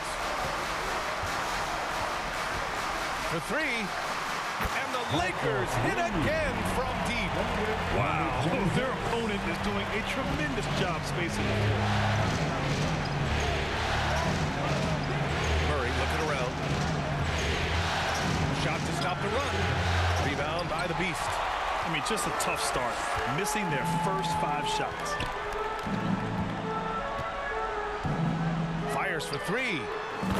For 3. And the Lakers hit again from deep. Wow, their opponent is doing a tremendous job spacing the floor. Murray looking around. Shot to stop the run. Rebound by the Beast. I mean, just a tough start. Missing their first 5 shots. fires for three.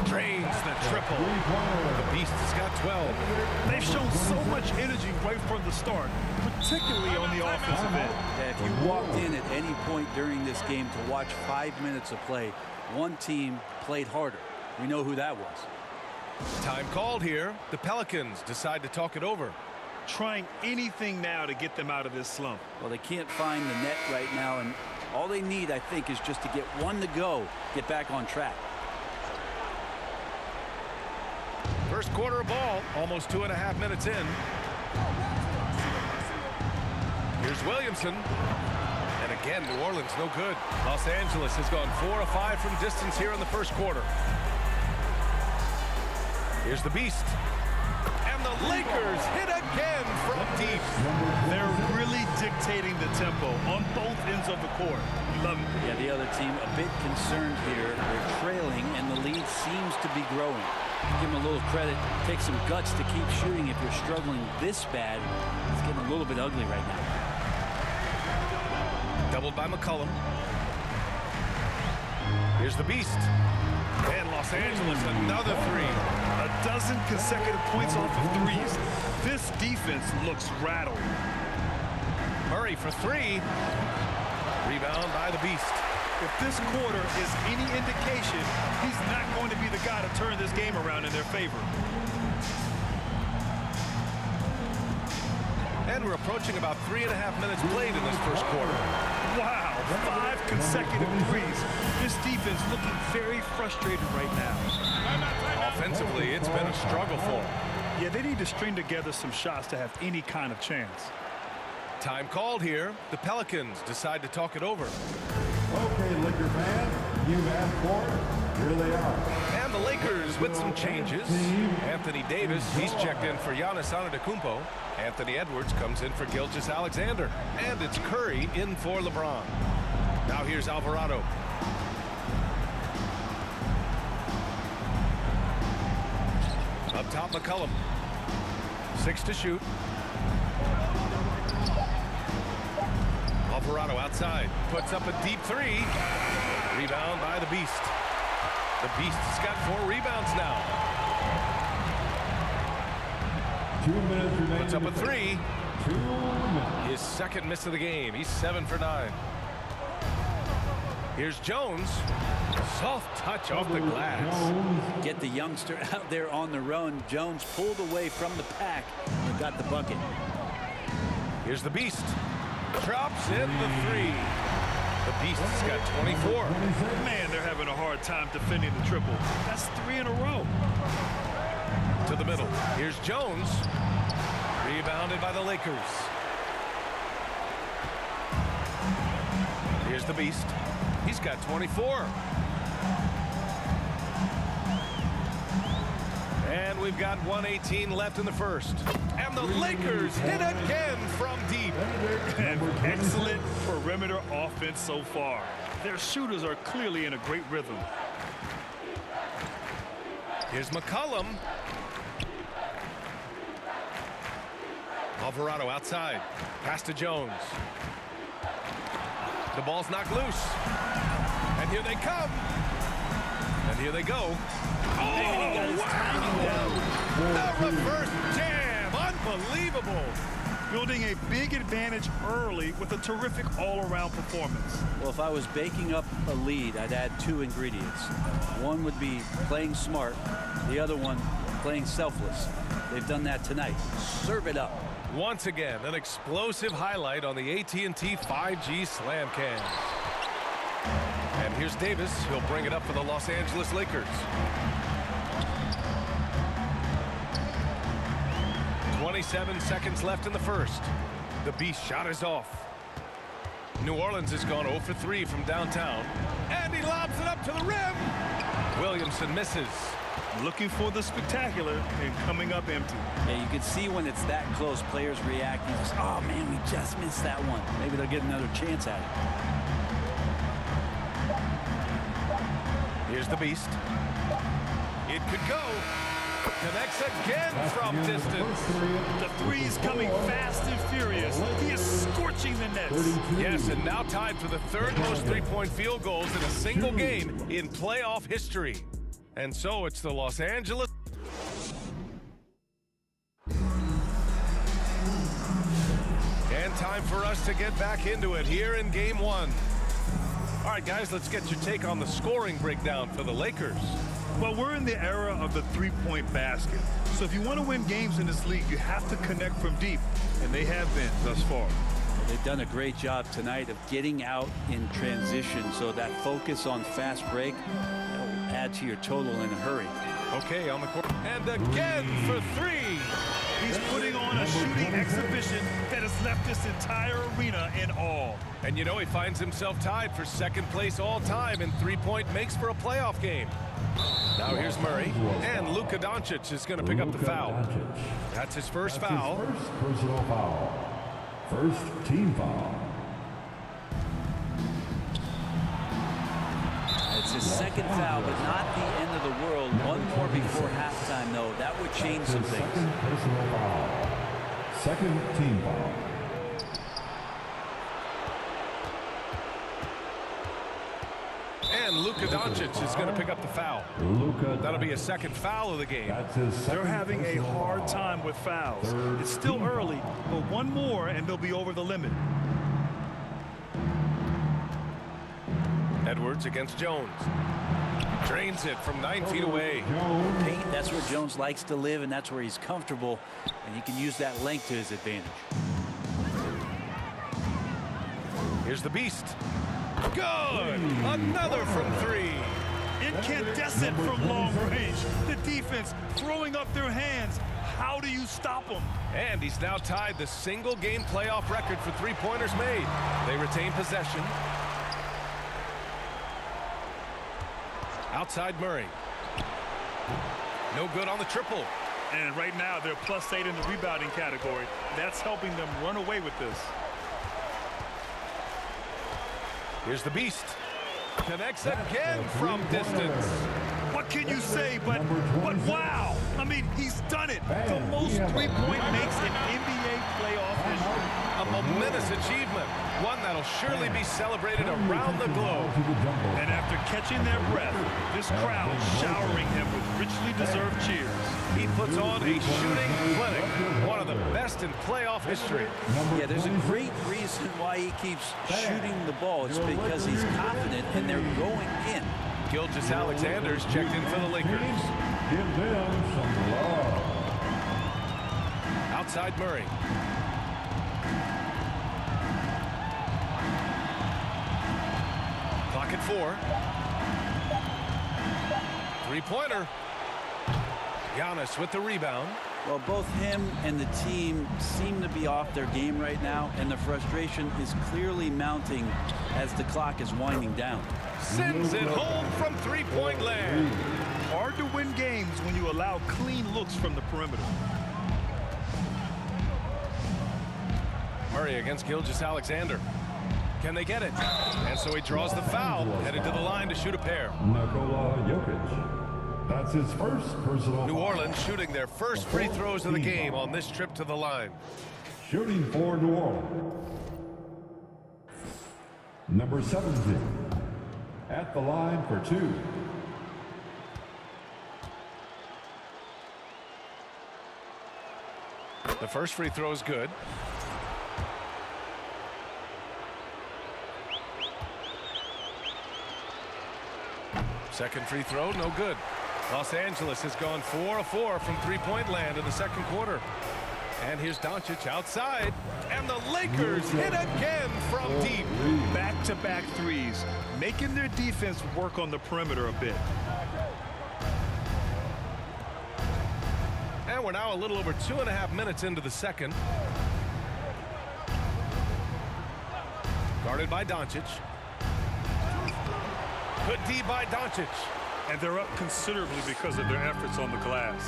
Drains the triple. The Beast has got 12. They've shown so much energy right from the start, particularly on the offensive end. Yeah, if you walked in at any point during this game to watch 5 minutes of play, one team played harder. We know who that was. Time called here. The Pelicans decide to talk it over. Trying anything now to get them out of this slump. Well, they can't find the net right now, and all they need, I think, is just to get one to go, get back on track. First quarter of ball, almost 2.5 minutes in. Here's Williamson. And again, New Orleans no good. Los Angeles has gone 4 of 5 from distance here in the first quarter. Here's the Beast. And the Lakers hit again from deep. They're really dictating the tempo on both ends of the court. You love it. Yeah, the other team a bit concerned here. They're trailing, and the lead seems to be growing. Give them a little credit. Take some guts to keep shooting if you're struggling this bad. It's getting a little bit ugly right now. Doubled by McCollum. Here's the Beast. And Los Angeles, another three. A dozen consecutive points off of threes. This defense looks rattled. Murray for three. Rebound by the Beast. If this quarter is any indication, he's not going to be the guy to turn this game around in their favor. And we're approaching about 3.5 minutes played in this first quarter. Wow, 5 consecutive threes. This defense looking very frustrated right now. Offensively, it's been a struggle for them. Yeah, they need to string together some shots to have any kind of chance. Time called here. The Pelicans decide to talk it over. Okay, Laker fans, you've asked for it. Here they are. And the Lakers with some changes. Anthony Davis, he's checked in for Giannis Antetokounmpo. Anthony Edwards comes in for Gilgeous-Alexander. And it's Curry in for LeBron. Now here's Alvarado. Up top, McCollum. 6 to shoot. Alvarado outside. Puts up a deep three. Rebound by the Beast. The Beast has got 4 rebounds now. 2 minutes remaining. Puts up a three. 2 minutes. His second miss of the game. He's 7 for 9. Here's Jones. Soft touch off the glass. Get the youngster out there on the run. Jones pulled away from the pack and got the bucket. Here's the Beast. Drops in the three. The Beast has got 24. Man, they're having a hard time defending the triple. That's 3 in a row. To the middle. Here's Jones. Rebounded by the Lakers. Here's the Beast. He's got 24. And we've got 1:18 left in the first. And the Lakers hit again from deep. And excellent perimeter offense so far. Their shooters are clearly in a great rhythm. Here's McCollum. Alvarado outside. Pass to Jones. The ball's knocked loose. And here they come. And here they go. Oh, wow! The reverse jam. Unbelievable. Building a big advantage early with a terrific all-around performance. Well, if I was baking up a lead, I'd add 2 ingredients. One would be playing smart. The other one, playing selfless. They've done that tonight. Serve it up. Once again, an explosive highlight on the AT&T 5G Slam Cam. And here's Davis. He'll bring it up for the Los Angeles Lakers. 27 seconds left in the first. The Beast shot is off. New Orleans has gone 0 for 3 from downtown. And he lobs it up to the rim. Williamson misses. Looking for the spectacular and coming up empty. Yeah, you can see when it's that close, players reacting. Oh, man, we just missed that one. Maybe they'll get another chance at it. Here's the Beast. It could go. Connects again from distance. The three's coming fast and furious. He is scorching the nets. Yes, and now tied for the third most three-point field goals in a single game in playoff history. And so it's the Los Angeles. And time for us to get back into it here in game one. All right, guys, let's get your take on the scoring breakdown for the Lakers. Well, we're in the era of the three-point basket. So if you want to win games in this league, you have to connect from deep. And they have been thus far. They've done a great job tonight of getting out in transition. So that focus on fast break will add to your total in a hurry. Okay, on the court. And again for three. He's putting on a shooting exhibition that has left this entire arena in awe. And you know, he finds himself tied for second place all time in three-point makes for a playoff game. Now here's Murray, and Luka Doncic is going to pick up the foul. That's his first foul. His first personal foul. First team foul. It's his second foul, but not the end of the world. One more before halftime, though. That would change some things. Second personal foul. Second team foul. And Luka Doncic is going to pick up the foul. That'll be a second foul of the game. They're having a hard time with fouls. It's still early, but one more and they'll be over the limit. Edwards against Jones. Drains it from 9 feet away. Paint, that's where Jones likes to live, and that's where he's comfortable, and he can use that length to his advantage. Here's the beast. Good! Another from three. Incandescent from long range. The defense throwing up their hands. How do you stop them? And he's now tied the single game playoff record for three-pointers made. They retain possession. Outside Murray. No good on the triple. And right now they're +8 in the rebounding category. That's helping them run away with this. Here's the beast. Connects again from distance. What can you say, but wow. I mean, he's done it. The most three-point makes in NBA playoff history. A momentous achievement. One that'll surely be celebrated around the globe. And after catching their breath, this crowd showering him with richly deserved cheers. He puts on a shooting clinic. One of the best in playoff history. Yeah, there's a great reason why he keeps shooting the ball. It's because he's confident and they're going in. Gilgeous-Alexander's checked in for the Lakers. Give them some love. Outside Murray. Clock at 4. Three-pointer. Giannis with the rebound. Well, both him and the team seem to be off their game right now, and the frustration is clearly mounting as the clock is winding down. Sends it home from three-point land. Hard to win games when you allow clean looks from the perimeter. Murray against Gilgeous-Alexander. Can they get it? And so he draws the foul, headed to the line to shoot a pair. Nikola Jokic. That's his first personal. New Orleans shooting their first free throws of the game on this trip to the line. Shooting for New Orleans. Number 17. At the line for 2. The first free throw is good. Second free throw, no good. Los Angeles has gone 4 of 4 from three-point land in the second quarter. And here's Doncic outside. And the Lakers hit again from deep. Back-to-back threes, making their defense work on the perimeter a bit. And we're now a little over 2.5 minutes into the second. Guarded by Doncic. Good D by Doncic. And they're up considerably because of their efforts on the glass.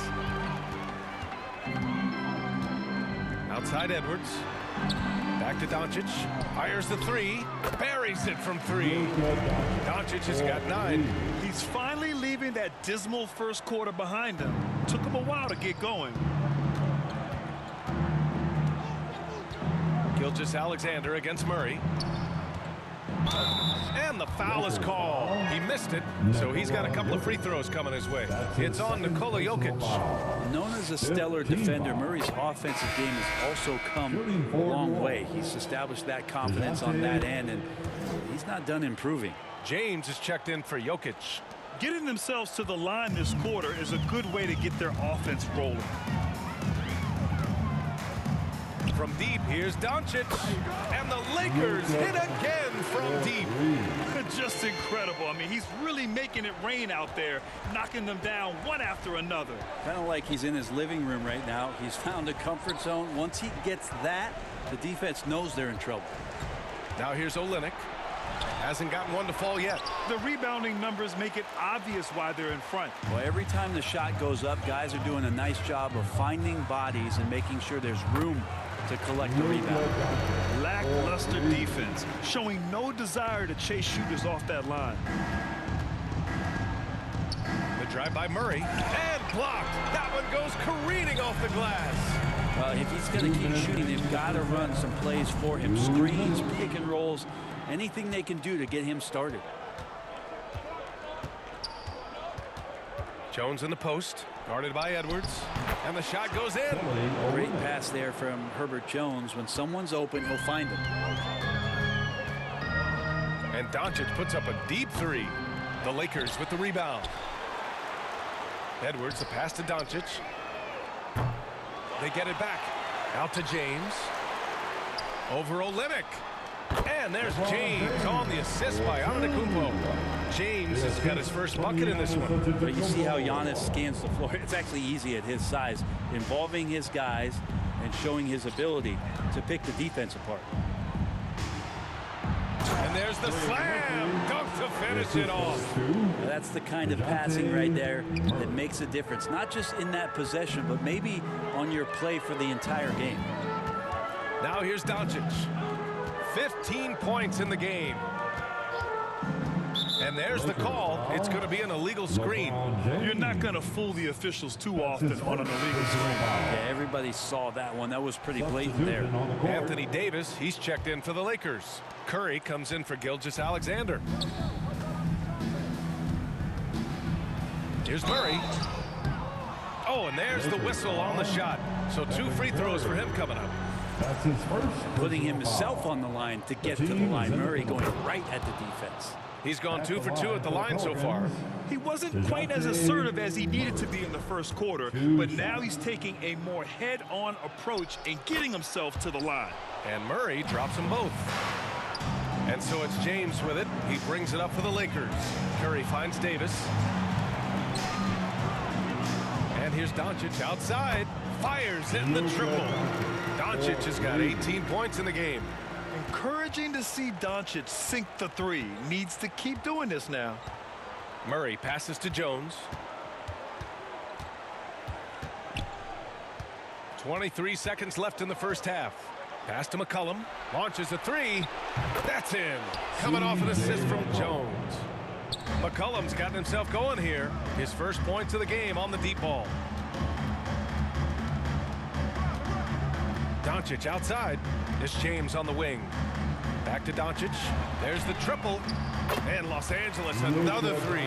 Outside Edwards. Back to Doncic. Fires the three. Buries it from three. Doncic has got 9. He's finally leaving that dismal first quarter behind him. Took him a while to get going. Gilgeous-Alexander against Murray. And the foul is called. He missed it, so he's got a couple of free throws coming his way. It's on Nikola Jokic. Known as a stellar defender, Murray's offensive game has also come a long way. He's established that confidence on that end, and he's not done improving. James is checked in for Jokic. Getting themselves to the line this quarter is a good way to get their offense rolling. From deep, here's Doncic. And the Lakers hit again from deep. Just incredible. I mean, he's really making it rain out there, knocking them down one after another. Kind of like he's in his living room right now. He's found a comfort zone. Once he gets that, the defense knows they're in trouble. Now here's Olynyk. Hasn't gotten one to fall yet. The rebounding numbers make it obvious why they're in front. Well, every time the shot goes up, guys are doing a nice job of finding bodies and making sure there's room to collect the rebound. Lackluster defense, showing no desire to chase shooters off that line. The drive by Murray, and blocked. That one goes careening off the glass. If he's going to keep shooting, they've got to run some plays for him. Screens, pick and rolls, anything they can do to get him started. Jones in the post, guarded by Edwards, and the shot goes in. Great pass there from Herbert Jones. When someone's open, he'll find him. And Doncic puts up a deep 3. The Lakers with the rebound. Edwards, a pass to Doncic. They get it back. Out to James. Over Olynyk. And there's James on the assist by Antetokounmpo. James has got his first bucket in this one. But you see how Giannis scans the floor. It's actually easy at his size, involving his guys and showing his ability to pick the defense apart. And there's the slam dunk to finish it off. That's the kind of passing right there that makes a difference, not just in that possession, but maybe on your play for the entire game. Now here's Doncic. 15 points in the game. And there's the call. It's going to be an illegal screen. You're not going to fool the officials too often on an illegal screen. Yeah, everybody saw that one. That was pretty blatant there. Anthony Davis, he's checked in for the Lakers. Curry comes in for Gilgeous-Alexander. Here's Murray. Oh, and there's the whistle on the shot. So 2 free throws for him coming up. That's his first. Putting himself on the line to get to the line. Murray going right at the defense. He's gone 2 for 2 at the line so far. He wasn't quite as assertive as he needed to be in the first quarter, but now he's taking a more head-on approach and getting himself to the line. And Murray drops them both. And so it's James with it. He brings it up for the Lakers. Curry finds Davis. And here's Doncic outside. Fires in the triple. Doncic has got 18 points in the game. Encouraging to see Doncic sink the 3. Needs to keep doing this now. Murray passes to Jones. 23 seconds left in the first half. Pass to McCollum. Launches a 3. That's in. Coming off an assist from Jones. McCollum's gotten himself going here. His first points of the game on the deep ball. Doncic outside. This James on the wing. Back to Doncic. There's the triple. And Los Angeles another 3.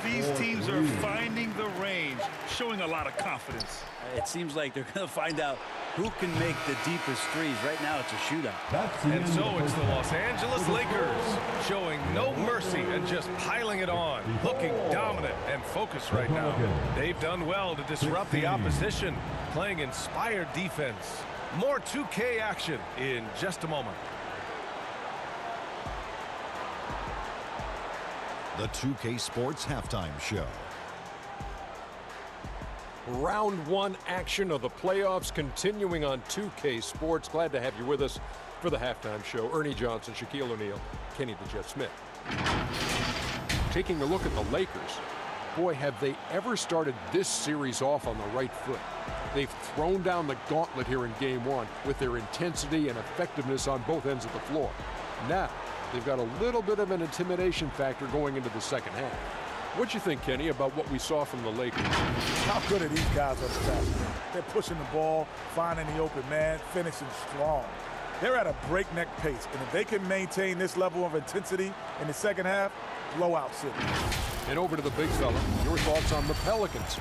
These teams are finding the range, showing a lot of confidence. It seems like they're going to find out who can make the deepest threes. Right now it's a shootout. And so it's the Los Angeles Lakers showing no mercy and just piling it on. Looking dominant and focused right now. They've done well to disrupt the opposition, playing inspired defense. More 2K action in just a moment. The 2K Sports Halftime Show. Round 1 action of the playoffs continuing on 2K Sports. Glad to have you with us for the halftime show. Ernie Johnson, Shaquille O'Neal, Kenny the Jet Smith. Taking a look at the Lakers. Boy, have they ever started this series off on the right foot. They've thrown down the gauntlet here in Game 1 with their intensity and effectiveness on both ends of the floor. Now, they've got a little bit of an intimidation factor going into the second half. What do you think, Kenny, about what we saw from the Lakers? How good are these guys on the basket? They're pushing the ball, finding the open man, finishing strong. They're at a breakneck pace, and if they can maintain this level of intensity in the second half, blowout city. And over to the big fella, your thoughts on the Pelicans?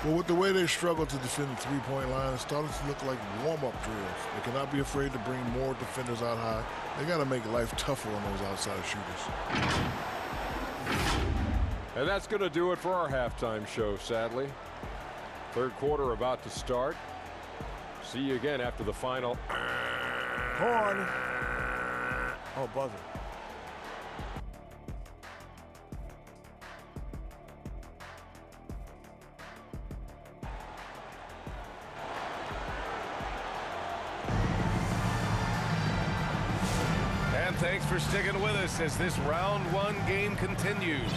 Well, with the way they struggle to defend the three-point line, it's starting to look like warm-up drills. They cannot be afraid to bring more defenders out high. They got to make life tougher on those outside shooters. And that's going to do it for our halftime show, sadly. Third quarter about to start. See you again after the final. Horn. Oh, buzzer. And thanks for sticking with us as this round 1 game continues.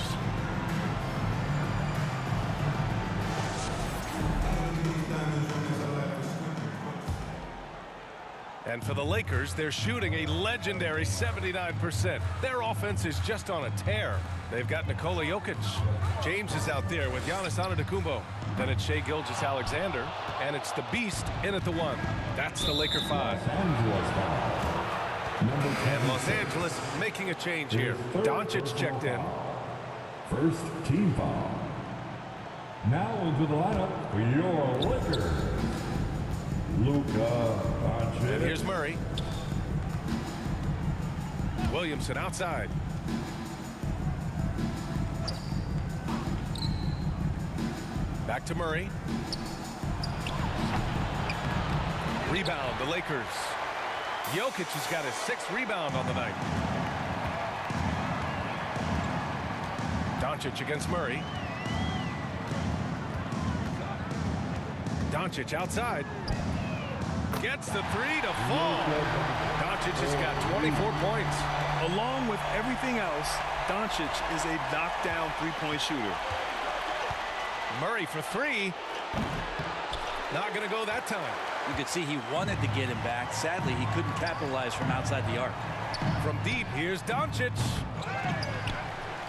And for the Lakers, they're shooting a legendary 79%. Their offense is just on a tear. They've got Nikola Jokic. James is out there with Giannis Antetokounmpo. Then it's Shai Gilgeous-Alexander. And it's the Beast in at the 1. That's the Laker 5. And Los Angeles making a change here. Doncic checked in. First team foul. Now into the lineup for your Lakers. Luka Doncic. And here's Murray. Williamson outside. Back to Murray. Rebound, the Lakers. Jokic has got his 6th rebound on the night. Doncic against Murray. Doncic outside. Gets the 3 to fall. Doncic has got 24 points. Along with everything else, Doncic is a knockdown three-point shooter. Murray for 3. Not going to go that time. You could see he wanted to get him back. Sadly, he couldn't capitalize from outside the arc. From deep, here's Doncic.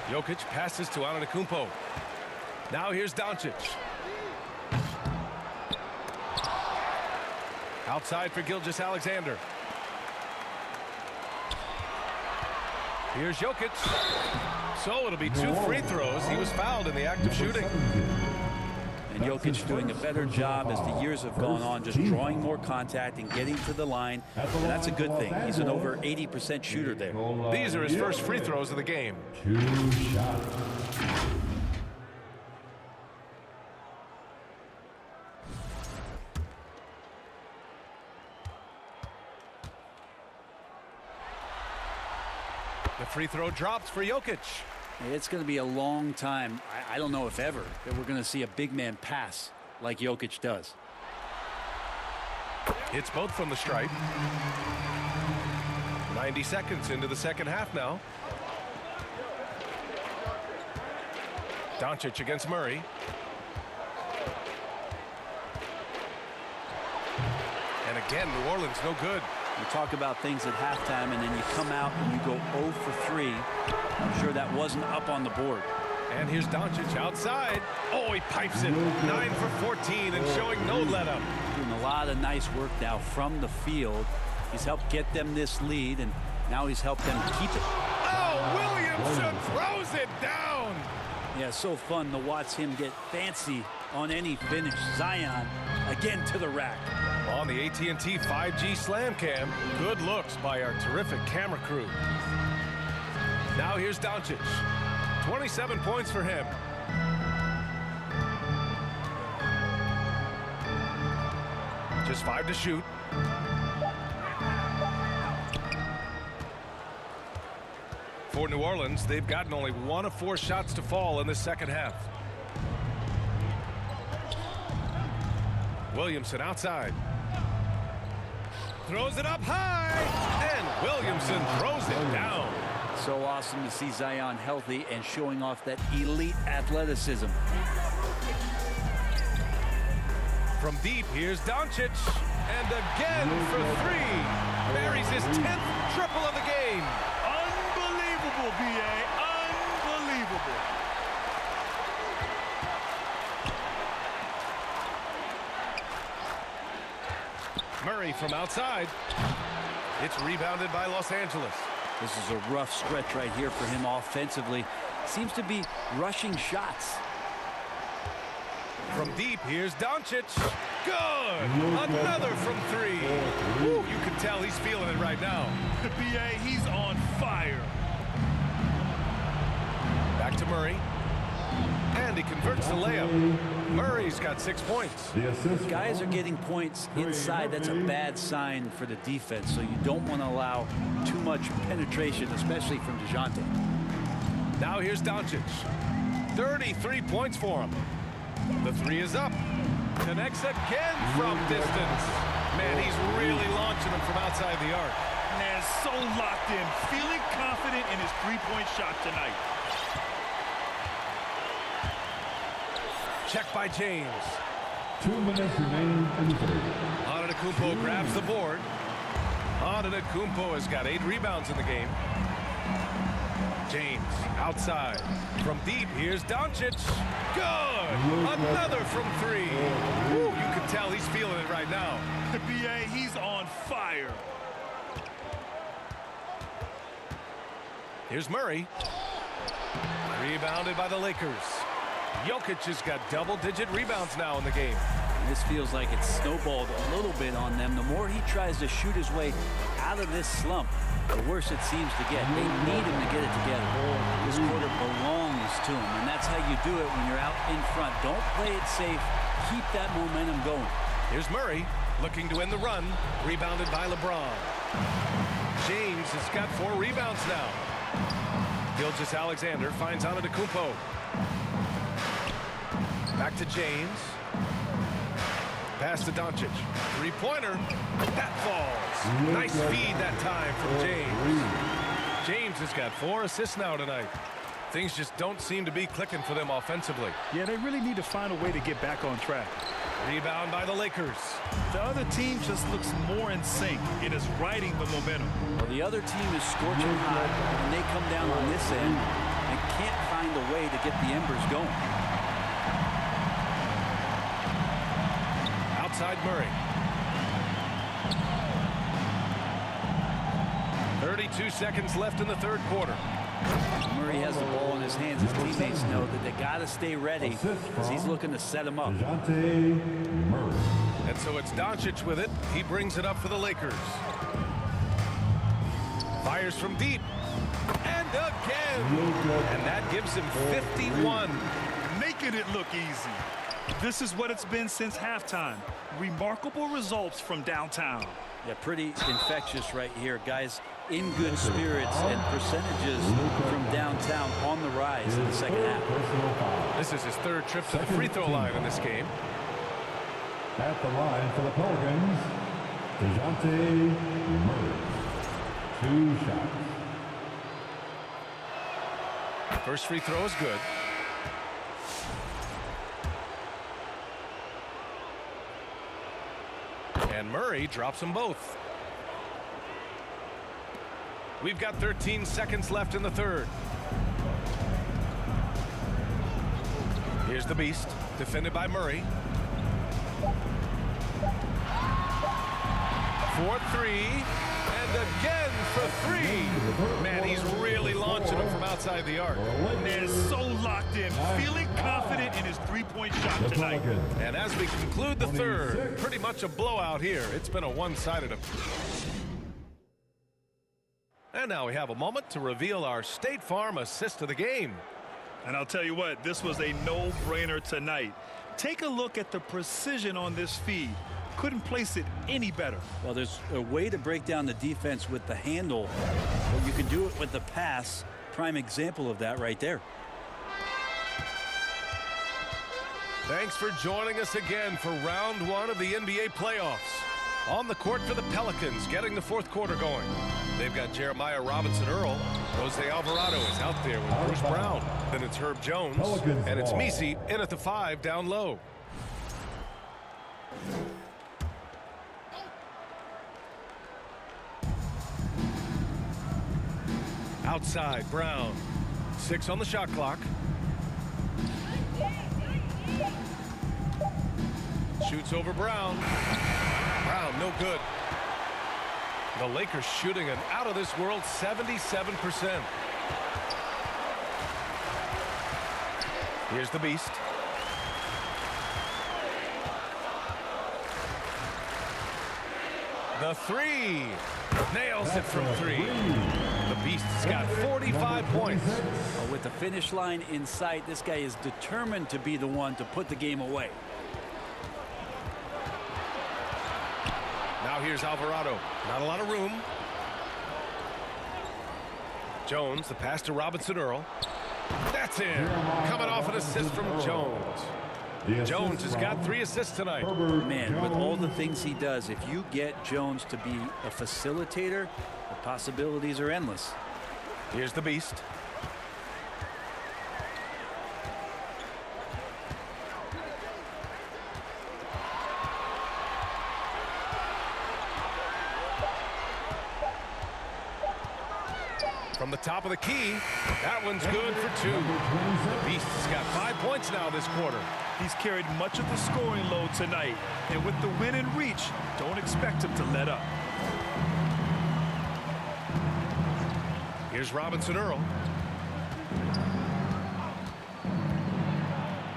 Jokic passes to Antetokounmpo. Now here's Doncic. Outside for Gilgeous-Alexander. Here's Jokic. So it'll be 2 free throws. He was fouled in the act of shooting. And Jokic doing a better job as the years have gone on, just drawing more contact and getting to the line. And that's a good thing. He's an over 80% shooter there. These are his first free throws of the game. 2 shots. The free throw drops for Jokic. It's going to be a long time, I don't know if ever, that we're going to see a big man pass like Jokic does. Hits both from the stripe. 90 seconds into the second half now. Doncic against Murray. And again, New Orleans no good. You talk about things at halftime, and then you come out and you go 0 for 3. I'm sure that wasn't up on the board. And here's Doncic outside. Oh, he pipes it. 9 for 14 and showing no let-up. Doing a lot of nice work now from the field. He's helped get them this lead, and now he's helped them keep it. Oh, Williamson throws it down. Yeah, so fun to watch him get fancy on any finish. Zion again to the rack. On the AT&T 5G Slam Cam, good looks by our terrific camera crew. Now here's Doncic. 27 points for him. Just 5 to shoot. For New Orleans, they've gotten only 1 of 4 shots to fall in the second half. Williamson outside. Throws it up high, and Williamson throws it down. So awesome to see Zion healthy and showing off that elite athleticism. From deep, here's Doncic. And again for three. Buries his 10th triple of the game. Unbelievable, B.A. Unbelievable. Murray from outside. It's rebounded by Los Angeles. This is a rough stretch right here for him offensively. Seems to be rushing shots. From deep, here's Doncic. Good! Another from three. Woo, you can tell he's feeling it right now. The B.A., he's on fire. Back to Murray. And he converts the layup. Murray's got 6 points. Guys are getting points inside. That's a bad sign for the defense, so you don't want to allow too much penetration, especially from DeJounte. Now here's Doncic. 33 points for him. The three is up. Connects again from distance. Man, he's really launching them from outside the arc. Man, so locked in, feeling confident in his three-point shot tonight. Check by James. 2 minutes remaining in the third. Antetokounmpo grabs the board. Antetokounmpo has got 8 rebounds in the game. James outside. From deep, here's Doncic. Good! Another from three. Woo, you can tell he's feeling it right now. The B.A., he's on fire. Here's Murray. Rebounded by the Lakers. Jokic has got double-digit rebounds now in the game. This feels like it's snowballed a little bit on them. The more he tries to shoot his way out of this slump, the worse it seems to get. They need him to get it together. This quarter belongs to him, and that's how you do it when you're out in front. Don't play it safe. Keep that momentum going. Here's Murray looking to end the run. Rebounded by LeBron. James has got 4 rebounds now. Gilgeous-Alexander finds Antetokounmpo. Back to James. Pass to Doncic. Three-pointer. That falls. Nice feed that time from James. James has got 4 assists now tonight. Things just don't seem to be clicking for them offensively. Yeah, they really need to find a way to get back on track. Rebound by the Lakers. The other team just looks more in sync. It is riding the momentum. Well, the other team is scorching hot, and they come down on this end and can't find a way to get the embers going. Outside Murray. 32 seconds left in the third quarter. Murray has the ball in his hands. His teammates know that they got to stay ready as he's looking to set him up. And so it's Doncic with it. He brings it up for the Lakers. Fires from deep. And again. And that gives him 51. Making it look easy. This is what it's been since halftime. Remarkable results from downtown. Yeah, pretty infectious right here. Guys in good spirits and percentages from downtown on the rise in the second half. This is his 3rd trip to the free throw line in this game. At the line for the Pelicans, DeJounte Murray. 2 shots. First free throw is good. And Murray drops them both. We've got 13 seconds left in the third. Here's the Beast, defended by Murray. 4-3, and again for 3. Man, he's really launching them from outside the arc. Man is so locked in, feeling confident in his three-point shot tonight. And as we conclude the third, pretty much a blowout here. It's been a one-sided affair. And now we have a moment to reveal our State Farm assist of the game. And I'll tell you what, this was a no-brainer tonight. Take a look at the precision on this feed. Couldn't place it any better. Well, there's a way to break down the defense with the handle, but you can do it with the pass. Prime example of that right there. Thanks for joining us again for round 1 of the NBA playoffs. On the court for the Pelicans, getting the fourth quarter going. They've got Jeremiah Robinson-Earl. Jose Alvarado is out there with Bruce Brown. Then it's Herb Jones. And it's Misi in at the 5 down low. Outside, Brown. 6 on the shot clock. Shoots over Brown. Brown, no good. The Lakers shooting an out-of-this-world 77%. Here's the Beast. The 3. Nails it from 3. The Beast's got 45 points. With the finish line in sight, this guy is determined to be the one to put the game away. Now here's Alvarado. Not a lot of room. Jones, the pass to Robinson-Earl. That's in. Coming off an assist from Jones. Jones has got 3 assists tonight. Man, with all the things he does, if you get Jones to be a facilitator, the possibilities are endless. Here's the Beast. From the top of the key, that one's good for 2. The Beast's got 5 points now this quarter. He's carried much of the scoring load tonight, and with the win in reach, don't expect him to let up. Here's Robinson-Earl.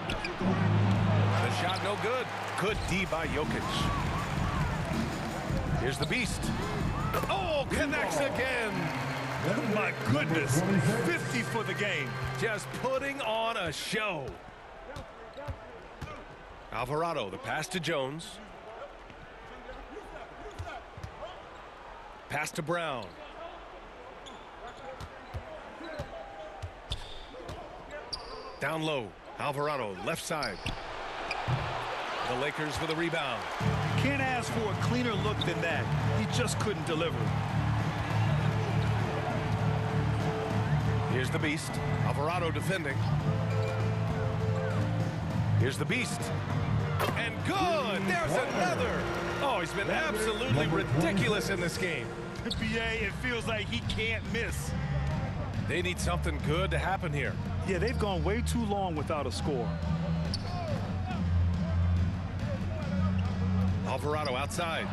The shot no good. Good D by Jokic. Here's the Beast. Oh, connects again. My goodness, 50 for the game. Just putting on a show. Alvarado, the pass to Jones. Pass to Brown. Down low, Alvarado, left side. The Lakers with a rebound. Can't ask for a cleaner look than that. He just couldn't deliver. Here's the Beast. Alvarado defending. Here's the Beast. And good! There's another! Oh, he's been absolutely ridiculous in this game. BA, it feels like he can't miss. They need something good to happen here. Yeah, they've gone way too long without a score. Alvarado outside.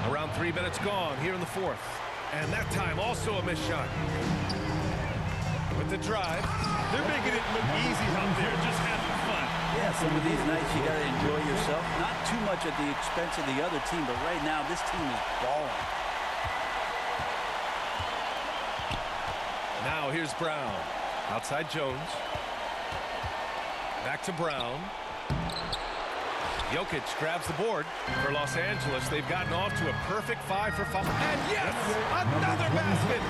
Around 3 minutes gone here in the fourth. And that time also a missed shot. With the drive. They're making it look easy out there, just having fun. Yeah, some of these nights you got to enjoy yourself. Not too much at the expense of the other team, but right now this team is balling. Now here's Brown. Outside Jones. Back to Brown. Jokic grabs the board for Los Angeles. They've gotten off to a perfect 5 for 5. And yes, another basket.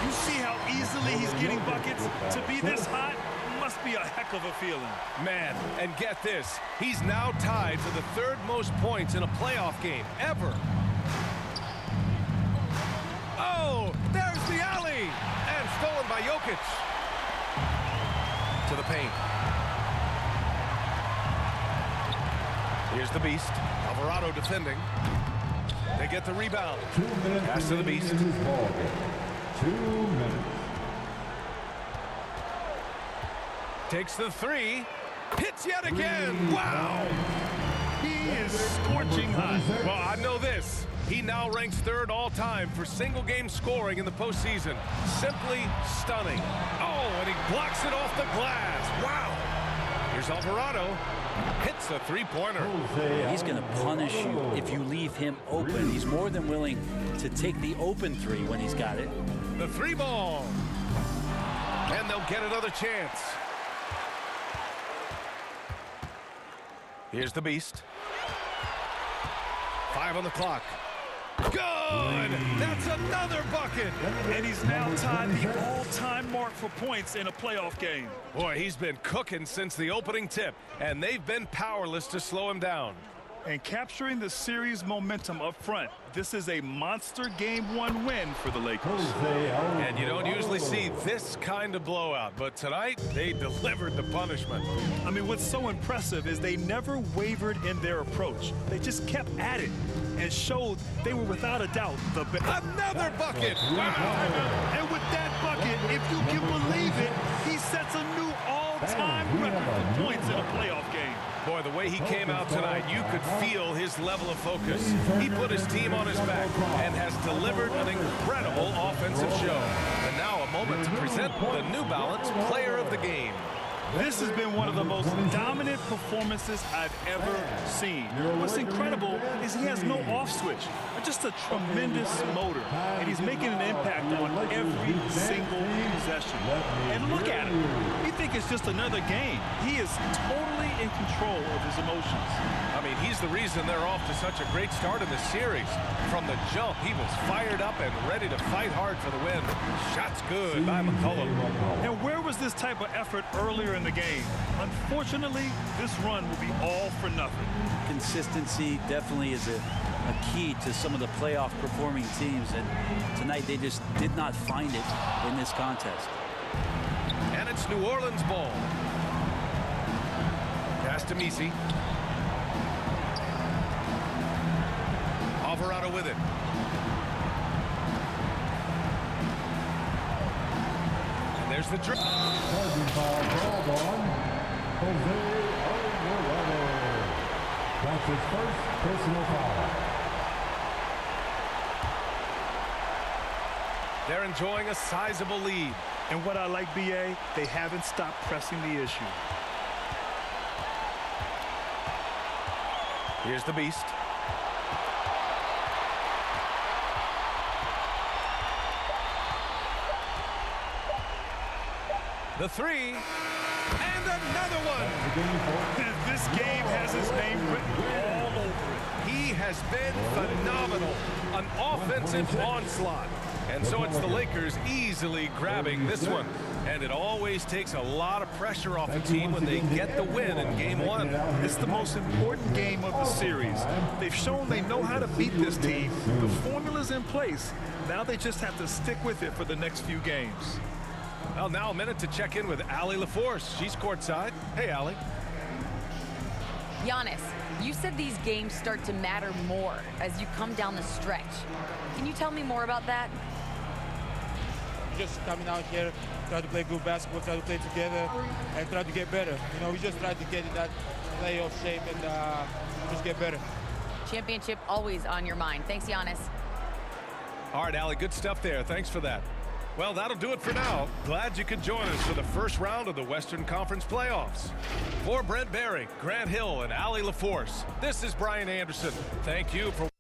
You see how easily he's getting buckets? To be this hot must be a heck of a feeling. Man, and get this. He's now tied for the 3rd most points in a playoff game ever. Oh, there's the alley. And stolen by Jokic. To the paint. Here's the Beast. Alvarado defending. They get the rebound. Pass to the Beast. 2 minutes. Takes the 3. Hits yet again. Wow. He is scorching hot. Well, I know this. He now ranks 3rd all-time for single-game scoring in the postseason. Simply stunning. Oh, and he blocks it off the glass. Wow. Here's Alvarado. Hits a 3-pointer. He's going to punish you if you leave him open. He's more than willing to take the open 3 when he's got it. The 3 ball. And they'll get another chance. Here's the Beast. 5 on the clock. Good! That's another bucket! And he's now tied the all-time mark for points in a playoff game. Boy, he's been cooking since the opening tip, and they've been powerless to slow him down. And capturing the series momentum up front, this is a monster Game 1 win for the Lakers. And you don't usually see this kind of blowout, but tonight they delivered the punishment. I mean, what's so impressive is they never wavered in their approach. They just kept at it and showed they were without a doubt the best. Another bucket! Wow! And with that bucket, if you can believe it, he sets a new all-time record for points in a playoff game. Boy, the way he came out tonight, you could feel his level of focus. He put his team on his back and has delivered an incredible offensive show. And now a moment to present the New Balance Player of the Game. This has been one of the most dominant performances I've ever seen. What's incredible is he has no off switch, just a tremendous motor, and he's making an impact on every single possession. And look at him. You think it's just another game. He is totally in control of his emotions. I mean, he's the reason they're off to such a great start in the series. From the jump, he was fired up and ready to fight hard for the win. Shots good by McCollum. And where was this type of effort earlier in the game? Unfortunately, this run will be all for nothing. Consistency definitely is a key to some of the playoff performing teams, and tonight they just did not find it in this contest. And it's New Orleans ball. Pass to Messi. Alvarado with it. And there's the dribble. Charging foul called on Jose Alvarado. That's his first personal foul. They're enjoying a sizable lead. And what I like, BA, they haven't stopped pressing the issue. Here's the beast. The three, and another one. This game has his name written all over it. He has been phenomenal. An offensive onslaught. And so it's the Lakers easily grabbing this one. And it always takes a lot of pressure off a team when they get the win in Game 1. It's the most important game of the series. They've shown they know how to beat this team. The formula's in place. Now they just have to stick with it for the next few games. Well, now a minute to check in with Allie LaForce. She's courtside. Hey, Allie. Giannis, you said these games start to matter more as you come down the stretch. Can you tell me more about that? Just coming out here, try to play good basketball, try to play together, and try to get better. You know, we just try to get in that playoff shape and just get better. Championship always on your mind. Thanks, Giannis. All right, Allie, good stuff there. Thanks for that. Well, that'll do it for now. Glad you could join us for the first round of the Western Conference playoffs. For Brent Barry, Grant Hill, and Allie LaForce, this is Brian Anderson. Thank you for